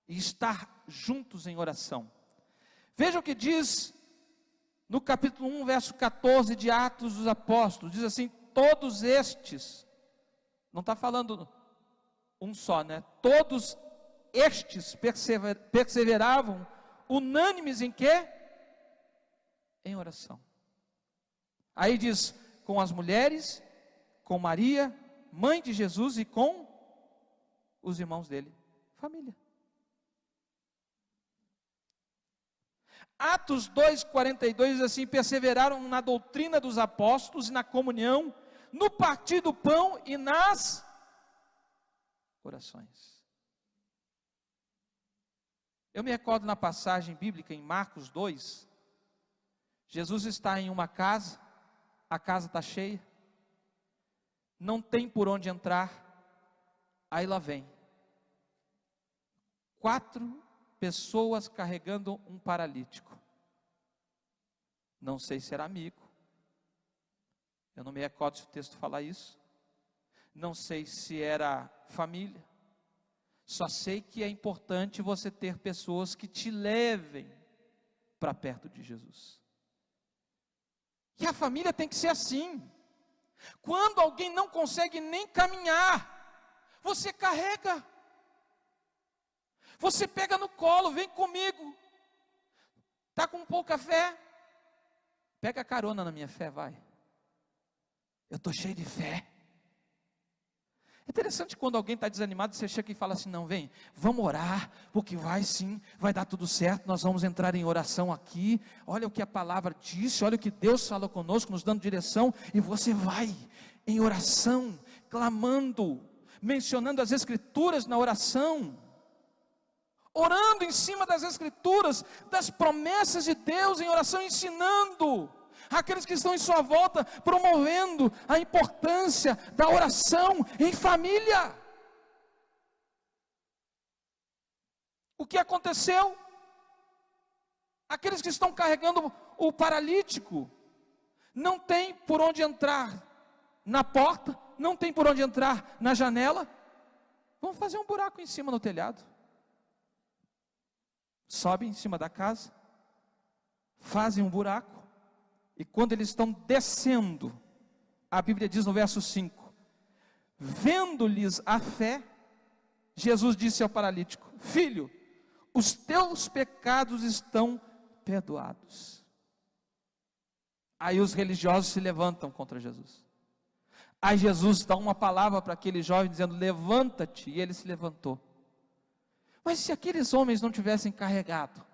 e estar juntos em oração. Veja o que diz no capítulo 1, verso 14 de Atos dos Apóstolos. Diz assim: todos estes, não está falando um só, né? Todos estes perseveravam unânimes em quê? Em oração. Aí diz: com as mulheres, com Maria, mãe de Jesus, e com os irmãos dele, família. Atos 2,42 diz assim: perseveraram na doutrina dos apóstolos e na comunhão, no partir do pão e nas orações. Eu me recordo na passagem bíblica em Marcos 2, Jesus está em uma casa, a casa está cheia, não tem por onde entrar, aí lá vem 4 pessoas carregando um paralítico. Não sei se era amigo, eu não me recordo se o texto fala isso, não sei se era família, só sei que é importante você ter pessoas que te levem para perto de Jesus. E a família tem que ser assim. Quando alguém não consegue nem caminhar, você carrega, você pega no colo, vem comigo. Está com pouca fé? Pega carona na minha fé, vai. Eu estou cheio de fé. É interessante quando alguém está desanimado, você chega e fala assim: não, vem, vamos orar, porque vai sim, vai dar tudo certo, nós vamos entrar em oração aqui, olha o que a palavra disse, olha o que Deus falou conosco, nos dando direção, e você vai em oração, clamando, mencionando as escrituras na oração, orando em cima das escrituras, das promessas de Deus em oração, ensinando aqueles que estão em sua volta, promovendo a importância da oração em família. O que aconteceu? Aqueles que estão carregando o paralítico, não tem por onde entrar na porta, não tem por onde entrar na janela. Vamos fazer um buraco em cima no telhado. Sobem em cima da casa, fazem um buraco, e quando eles estão descendo, a Bíblia diz no verso 5, vendo-lhes a fé, Jesus disse ao paralítico: filho, os teus pecados estão perdoados. Aí os religiosos se levantam contra Jesus. Aí Jesus dá uma palavra para aquele jovem dizendo: levanta-te, e ele se levantou. Mas se aqueles homens não tivessem carregado,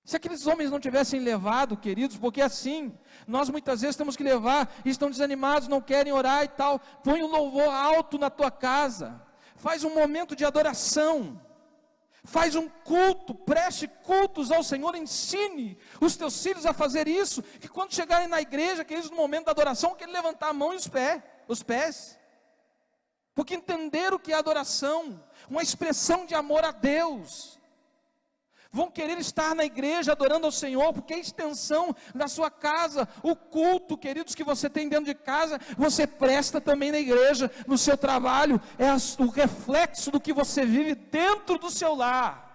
se aqueles homens não tivessem levado, queridos, porque assim, nós muitas vezes temos que levar, e estão desanimados, não querem orar e tal, põe um louvor alto na tua casa, faz um momento de adoração, faz um culto, preste cultos ao Senhor, ensine os teus filhos a fazer isso, que quando chegarem na igreja, queridos, no momento da adoração, querem levantar a mão e os pés, porque entenderam que é adoração, uma expressão de amor a Deus, vão querer estar na igreja adorando ao Senhor, porque é a extensão da sua casa, o culto, queridos, que você tem dentro de casa, você presta também na igreja, no seu trabalho, é o reflexo do que você vive dentro do seu lar.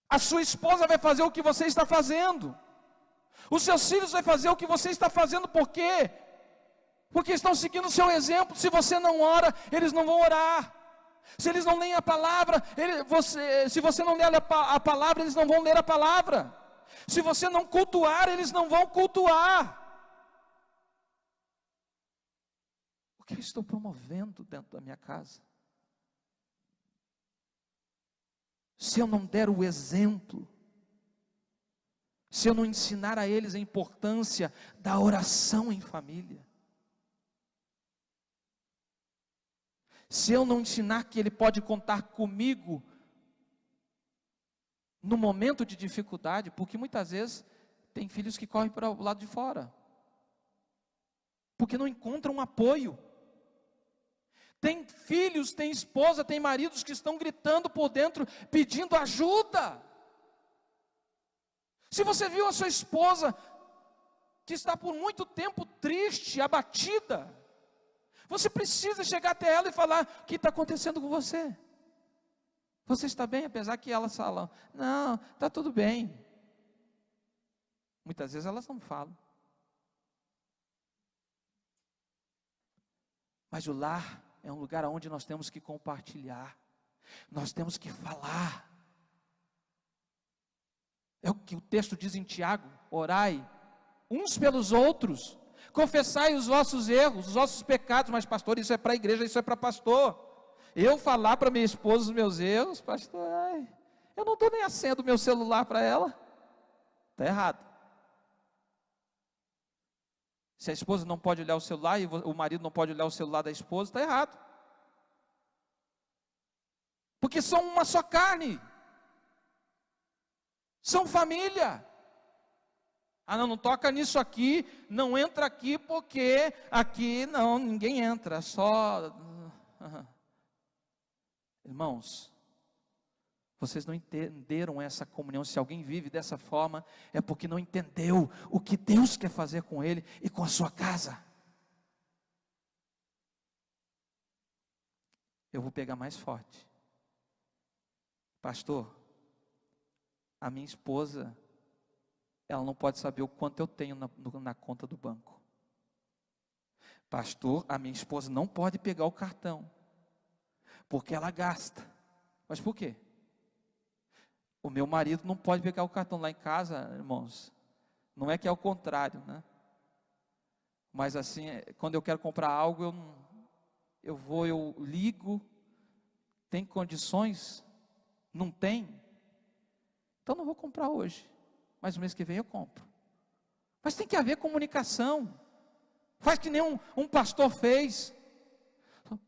A sua esposa vai fazer o que você está fazendo, os seus filhos vão fazer o que você está fazendo, por quê? Porque estão seguindo o seu exemplo. Se você não ora, eles não vão orar. Se eles não leem a palavra, se você não ler a palavra, eles não vão ler a palavra. Se você não cultuar, eles não vão cultuar. O que eu estou promovendo dentro da minha casa? Se eu não der o exemplo, se eu não ensinar a eles a importância da oração em família, se eu não ensinar que ele pode contar comigo no momento de dificuldade, porque muitas vezes tem filhos que correm para o lado de fora, porque não encontram apoio. Tem filhos, tem esposa, tem maridos que estão gritando por dentro, pedindo ajuda. Se você viu a sua esposa, que está por muito tempo triste, abatida, você precisa chegar até ela e falar: o que está acontecendo com você? Você está bem? Apesar que elas falam: não, está tudo bem. Muitas vezes elas não falam. Mas o lar é um lugar onde nós temos que compartilhar, nós temos que falar. É o que o texto diz em Tiago: orai uns pelos outros, confessai os vossos erros, os vossos pecados. Mas pastor, isso é para a igreja, isso é para pastor. Eu falar para minha esposa os meus erros, pastor, eu não dou nem a senha do meu celular para ela. Está errado. Se a esposa não pode olhar o celular e o marido não pode olhar o celular da esposa, está errado. Porque são uma só carne, são família. Não toca nisso aqui, não entra aqui, porque aqui não, ninguém entra, só... Irmãos, vocês não entenderam essa comunhão. Se alguém vive dessa forma, é porque não entendeu o que Deus quer fazer com ele e com a sua casa. Eu vou pegar mais forte. Pastor, a minha esposa, ela não pode saber o quanto eu tenho na conta do banco. Pastor, a minha esposa não pode pegar o cartão, porque ela gasta. Mas por quê? O meu marido não pode pegar o cartão lá em casa, irmãos. Não é que é o contrário, né? Mas assim, quando eu quero comprar algo, eu ligo. Tem condições? Não tem? Então não vou comprar hoje, mas no mês que vem eu compro. Mas tem que haver comunicação. Faz que nem um pastor fez.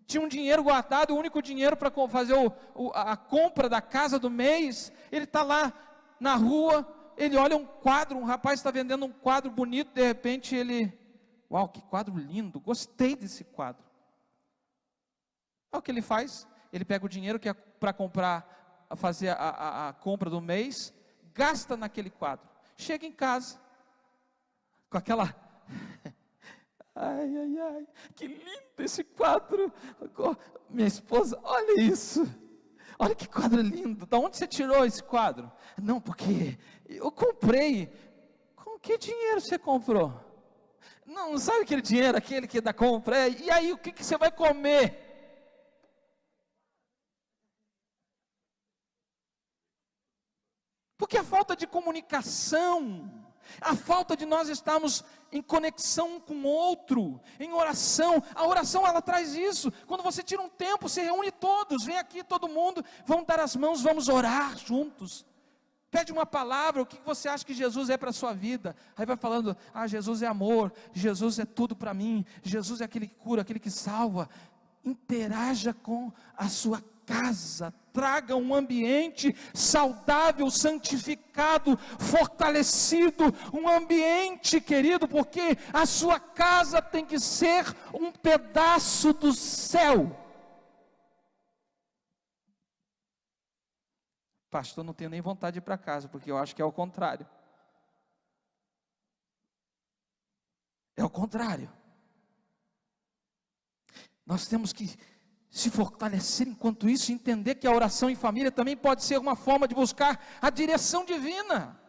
Tinha um dinheiro guardado, o único dinheiro para fazer a compra da casa do mês. Ele está lá na rua, ele olha um quadro, um rapaz está vendendo um quadro bonito, de repente ele: uau, que quadro lindo, gostei desse quadro. Olha o que ele faz, ele pega o dinheiro que é para comprar, fazer a compra do mês, gasta naquele quadro, chega em casa, com aquela, ai, ai, ai, que lindo esse quadro, minha esposa, olha isso, olha que quadro lindo, de onde você tirou esse quadro? Não, porque eu comprei. Com que dinheiro você comprou? Não sabe aquele dinheiro, aquele que é da compra, e aí o que você vai comer? Porque a falta de comunicação, a falta de nós estarmos em conexão um com o outro, em oração, a oração ela traz isso, quando você tira um tempo, você reúne todos, vem aqui todo mundo, vamos dar as mãos, vamos orar juntos, pede uma palavra, o que você acha que Jesus é para a sua vida, aí vai falando, Jesus é amor, Jesus é tudo para mim, Jesus é aquele que cura, aquele que salva, interaja com a sua casa, traga um ambiente saudável, santificado, fortalecido, um ambiente, querido, porque a sua casa tem que ser um pedaço do céu. Pastor, não tenho nem vontade de ir para casa, porque eu acho que é o contrário. É o contrário. Nós temos que se fortalecer enquanto isso, entender que a oração em família também pode ser uma forma de buscar a direção divina,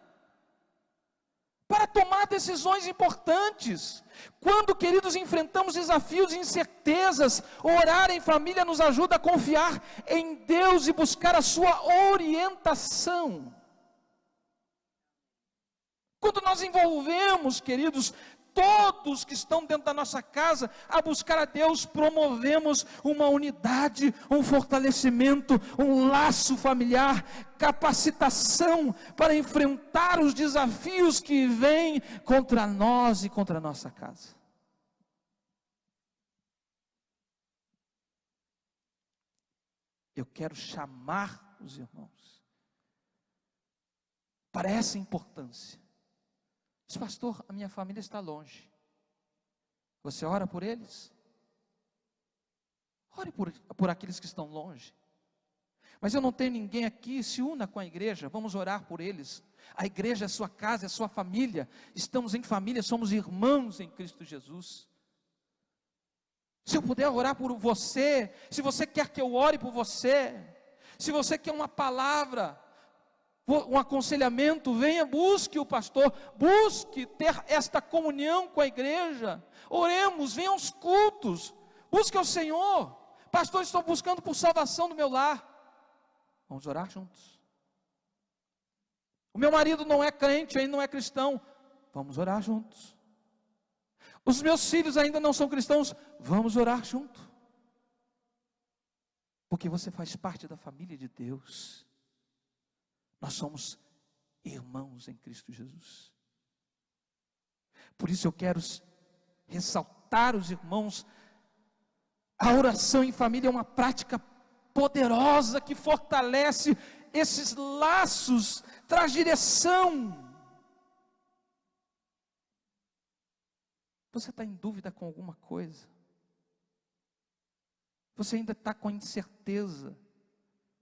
para tomar decisões importantes. Quando, queridos, enfrentamos desafios e incertezas, orar em família nos ajuda a confiar em Deus e buscar a sua orientação. Quando nós envolvemos, queridos, todos que estão dentro da nossa casa, a buscar a Deus, promovemos uma unidade, um fortalecimento, um laço familiar, capacitação para enfrentar os desafios que vêm contra nós e contra a nossa casa. Eu quero chamar os irmãos para essa importância. Diz, pastor, a minha família está longe. Você ora por eles? Ore por aqueles que estão longe. Mas eu não tenho ninguém aqui, se una com a igreja, vamos orar por eles. A igreja é sua casa, é sua família. Estamos em família, somos irmãos em Cristo Jesus. Se eu puder orar por você, se você quer que eu ore por você, se você quer uma palavra, um aconselhamento, venha, busque o pastor, busque ter esta comunhão com a igreja, oremos, venha aos cultos, busque ao Senhor. Pastor, estou buscando por salvação do meu lar, vamos orar juntos. O meu marido não é crente, ainda não é cristão, vamos orar juntos. Os meus filhos ainda não são cristãos, vamos orar junto, porque você faz parte da família de Deus. Nós somos irmãos em Cristo Jesus. Por isso eu quero ressaltar os irmãos, a oração em família é uma prática poderosa que fortalece esses laços, traz direção. Você está em dúvida com alguma coisa? Você ainda está com incerteza?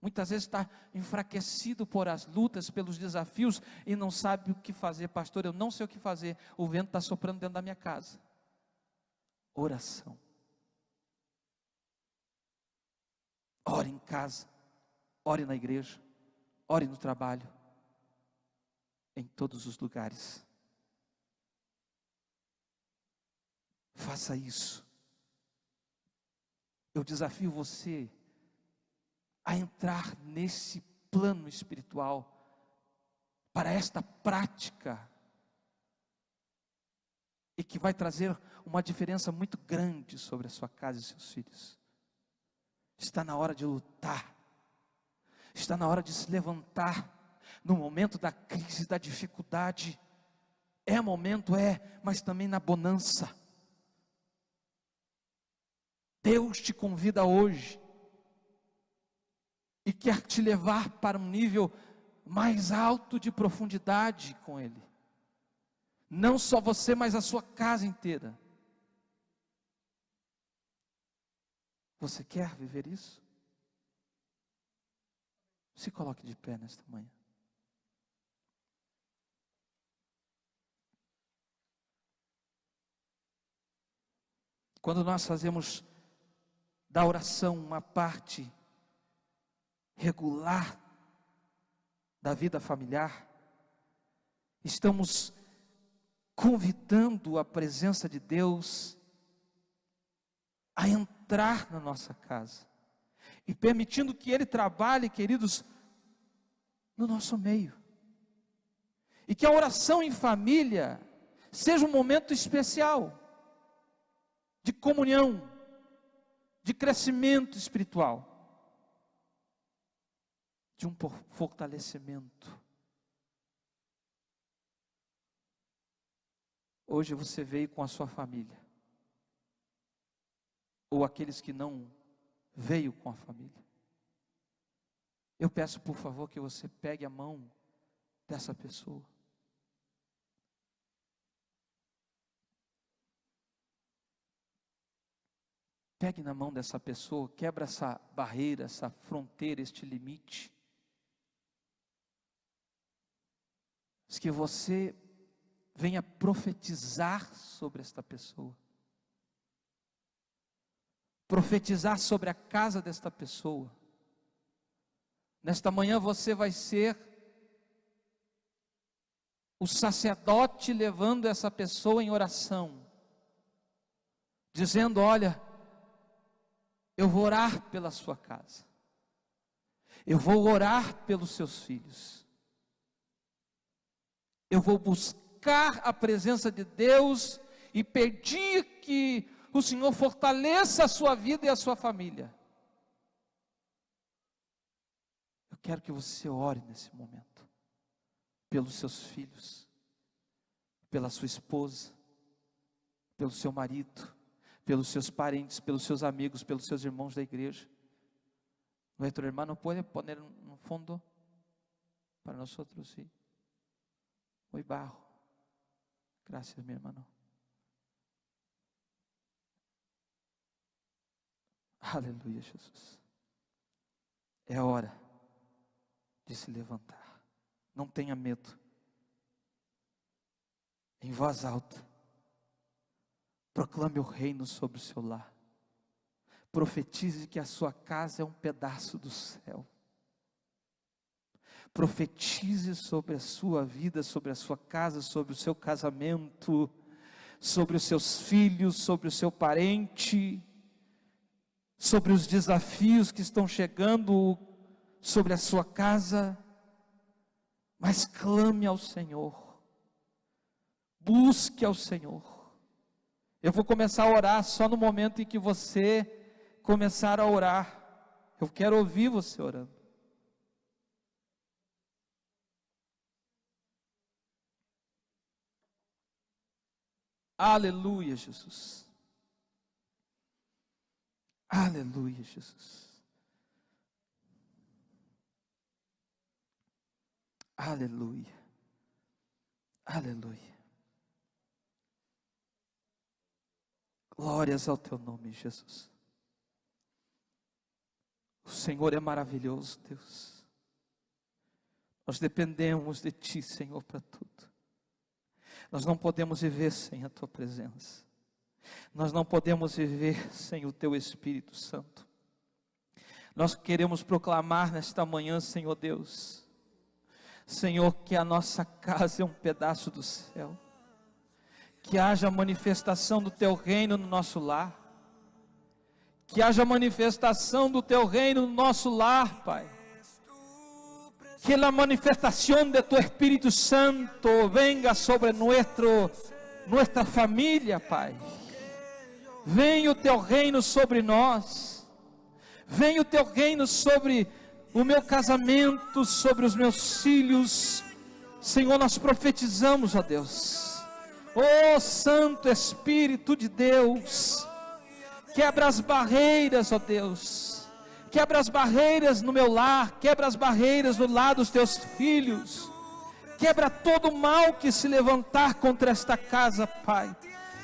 Muitas vezes está enfraquecido por as lutas, pelos desafios e não sabe o que fazer. Pastor, eu não sei o que fazer, o vento está soprando dentro da minha casa. Oração. Ore em casa, ore na igreja, ore no trabalho, em todos os lugares. Faça isso. Eu desafio você a entrar nesse plano espiritual, para esta prática, e que vai trazer uma diferença muito grande sobre a sua casa e seus filhos. Está na hora de lutar, está na hora de se levantar, no momento da crise, da dificuldade, momento, mas também na bonança. Deus te convida hoje, e quer te levar para um nível mais alto de profundidade com Ele. Não só você, mas a sua casa inteira. Você quer viver isso? Se coloque de pé nesta manhã. Quando nós fazemos da oração uma parte regular da vida familiar, estamos convidando a presença de Deus a entrar na nossa casa e permitindo que Ele trabalhe, queridos, no nosso meio. E que a oração em família seja um momento especial de comunhão, de crescimento espiritual, de um fortalecimento. Hoje você veio com a sua família, ou aqueles que não veio com a família. Eu peço, por favor, que você pegue a mão dessa pessoa. Pegue na mão dessa pessoa, quebra essa barreira, essa fronteira, este limite. Que você venha profetizar sobre esta pessoa. Profetizar sobre a casa desta pessoa. Nesta manhã você vai ser o sacerdote levando essa pessoa em oração, dizendo: olha, eu vou orar pela sua casa, eu vou orar pelos seus filhos, eu vou buscar a presença de Deus e pedir que o Senhor fortaleça a sua vida e a sua família. Eu quero que você ore nesse momento, pelos seus filhos, pela sua esposa, pelo seu marido, pelos seus parentes, pelos seus amigos, pelos seus irmãos da igreja. Nuestro hermano puede poner un fondo para nosotros, sí. Muy bajo. Gracias, mi hermano. Aleluia, Jesus. É hora de se levantar. Não tenha medo. Em voz alta, proclame o reino sobre o seu lar. Profetize que a sua casa é um pedaço do céu. Profetize sobre a sua vida, sobre a sua casa, sobre o seu casamento, sobre os seus filhos, sobre o seu parente, sobre os desafios que estão chegando sobre a sua casa. Mas clame ao Senhor, busque ao Senhor. Eu vou começar a orar só no momento em que você começar a orar. Eu quero ouvir você orando. Aleluia, Jesus. Aleluia, Jesus. Aleluia. Aleluia. Glórias ao teu nome, Jesus. O Senhor é maravilhoso, Deus. Nós dependemos de Ti, Senhor, para tudo. Nós não podemos viver sem a Tua presença. Nós não podemos viver sem o Teu Espírito Santo. Nós queremos proclamar nesta manhã, Senhor Deus, Senhor, que a nossa casa é um pedaço do céu. Que haja manifestação do Teu reino no nosso lar. Que haja manifestação do Teu reino no nosso lar, Pai. Que a manifestação de Tu Espírito Santo venga sobre nuestra família, Pai. Venha o Teu reino sobre nós. Venha o Teu reino sobre o meu casamento, sobre os meus filhos. Senhor, nós profetizamos, ó Deus. Ó Santo Espírito de Deus, quebra as barreiras, ó Deus. Quebra as barreiras no meu lar, quebra as barreiras no lar dos Teus filhos. Quebra todo o mal que se levantar contra esta casa, Pai.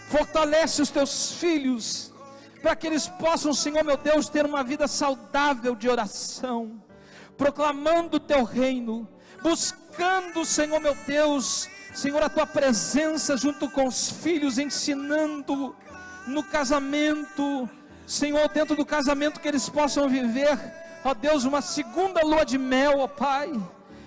Fortalece os Teus filhos. para que eles possam, Senhor meu Deus, ter uma vida saudável de oração, proclamando o teu reino, buscando, Senhor meu Deus, Senhor, a tua presença junto com os filhos, ensinando no casamento, Senhor, dentro do casamento que eles possam viver, ó Deus, uma segunda lua de mel, ó Pai,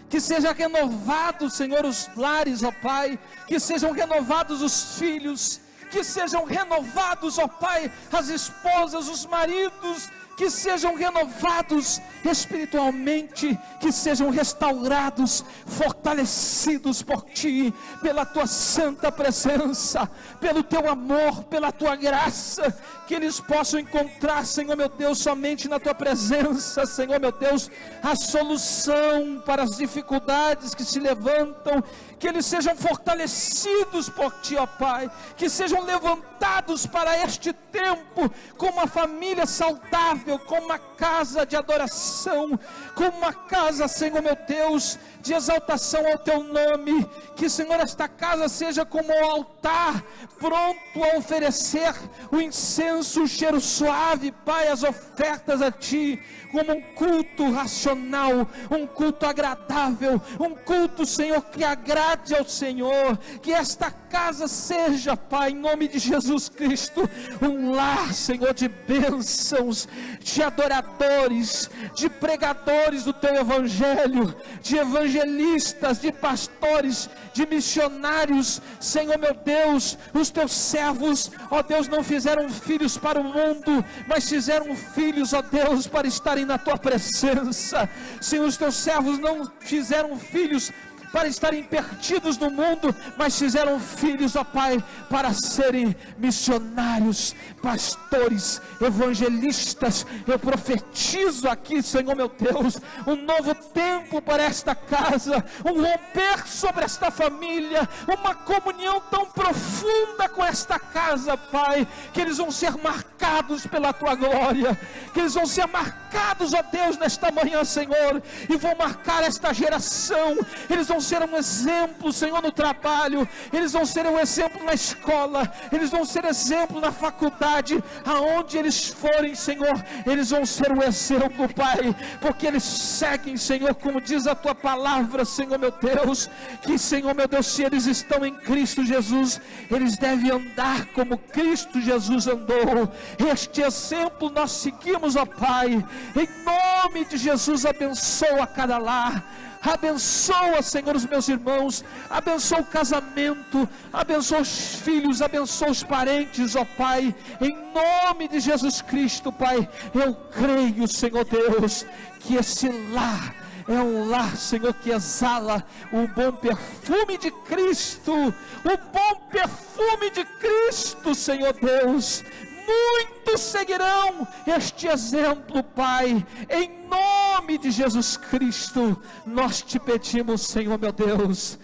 que seja renovado, Senhor, os lares, ó Pai, que sejam renovados os filhos, que sejam renovados, ó Pai, as esposas, os maridos, que sejam renovados espiritualmente, que sejam restaurados, fortalecidos por Ti, pela Tua santa presença, pelo Teu amor, pela Tua graça, que eles possam encontrar, Senhor meu Deus, somente na Tua presença, Senhor meu Deus, a solução para as dificuldades que se levantam, que eles sejam fortalecidos por Ti, ó Pai, que sejam levantados para este tempo, com uma família saudável, com uma casa de adoração, com uma casa, Senhor meu Deus, de exaltação ao Teu nome, que, Senhor, esta casa seja como um altar, pronto a oferecer o incenso, o cheiro suave, Pai, as ofertas a Ti, como um culto racional, um culto agradável, um culto, Senhor, que agrade ao Senhor, que esta casa seja, Pai, em nome de Jesus Cristo, um lar, Senhor, de bênçãos, de adoradores, de pregadores do Teu Evangelho, de evangelistas, de pastores, de missionários, Senhor meu Deus, os Teus servos, ó Deus, não fizeram filhos para o mundo, mas fizeram filhos, ó Deus, para estarem na Tua presença. Senhor, os Teus servos não fizeram filhos para estarem perdidos no mundo, mas fizeram filhos, ó Pai, para serem missionários, pastores, evangelistas. Eu profetizo aqui, Senhor meu Deus, um novo tempo para esta casa, um romper sobre esta família, uma comunhão tão profunda com esta casa, Pai, que eles vão ser marcados pela Tua glória, que eles vão ser marcados, ó Deus, nesta manhã, Senhor, e vão marcar esta geração. Eles vão ser um exemplo, Senhor, no trabalho, eles vão ser um exemplo na escola, eles vão ser exemplo na faculdade, aonde eles forem, Senhor, eles vão ser um exemplo, Pai, porque eles seguem, Senhor, como diz a Tua palavra, Senhor meu Deus, que, Senhor meu Deus, se eles estão em Cristo Jesus, eles devem andar como Cristo Jesus andou. Este exemplo nós seguimos, ó Pai, em nome de Jesus. Abençoa cada lar, abençoa, Senhor, os meus irmãos, abençoa o casamento, abençoa os filhos, abençoa os parentes, ó Pai, em nome de Jesus Cristo, Pai. Eu creio, Senhor Deus, que esse lar é um lar, Senhor, que exala o bom perfume de Cristo, o bom perfume de Cristo, Senhor Deus. Muitos seguirão este exemplo, Pai, em nome de Jesus Cristo. Nós Te pedimos, Senhor meu Deus,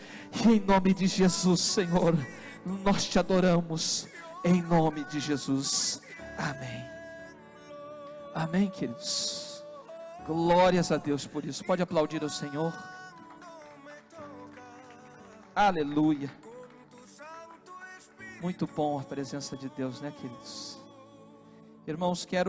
e em nome de Jesus, Senhor, nós Te adoramos, em nome de Jesus. Amém. Amém, queridos. Glórias a Deus por isso. Pode aplaudir ao Senhor. Aleluia. Muito bom a presença de Deus, né, queridos? Irmãos, quero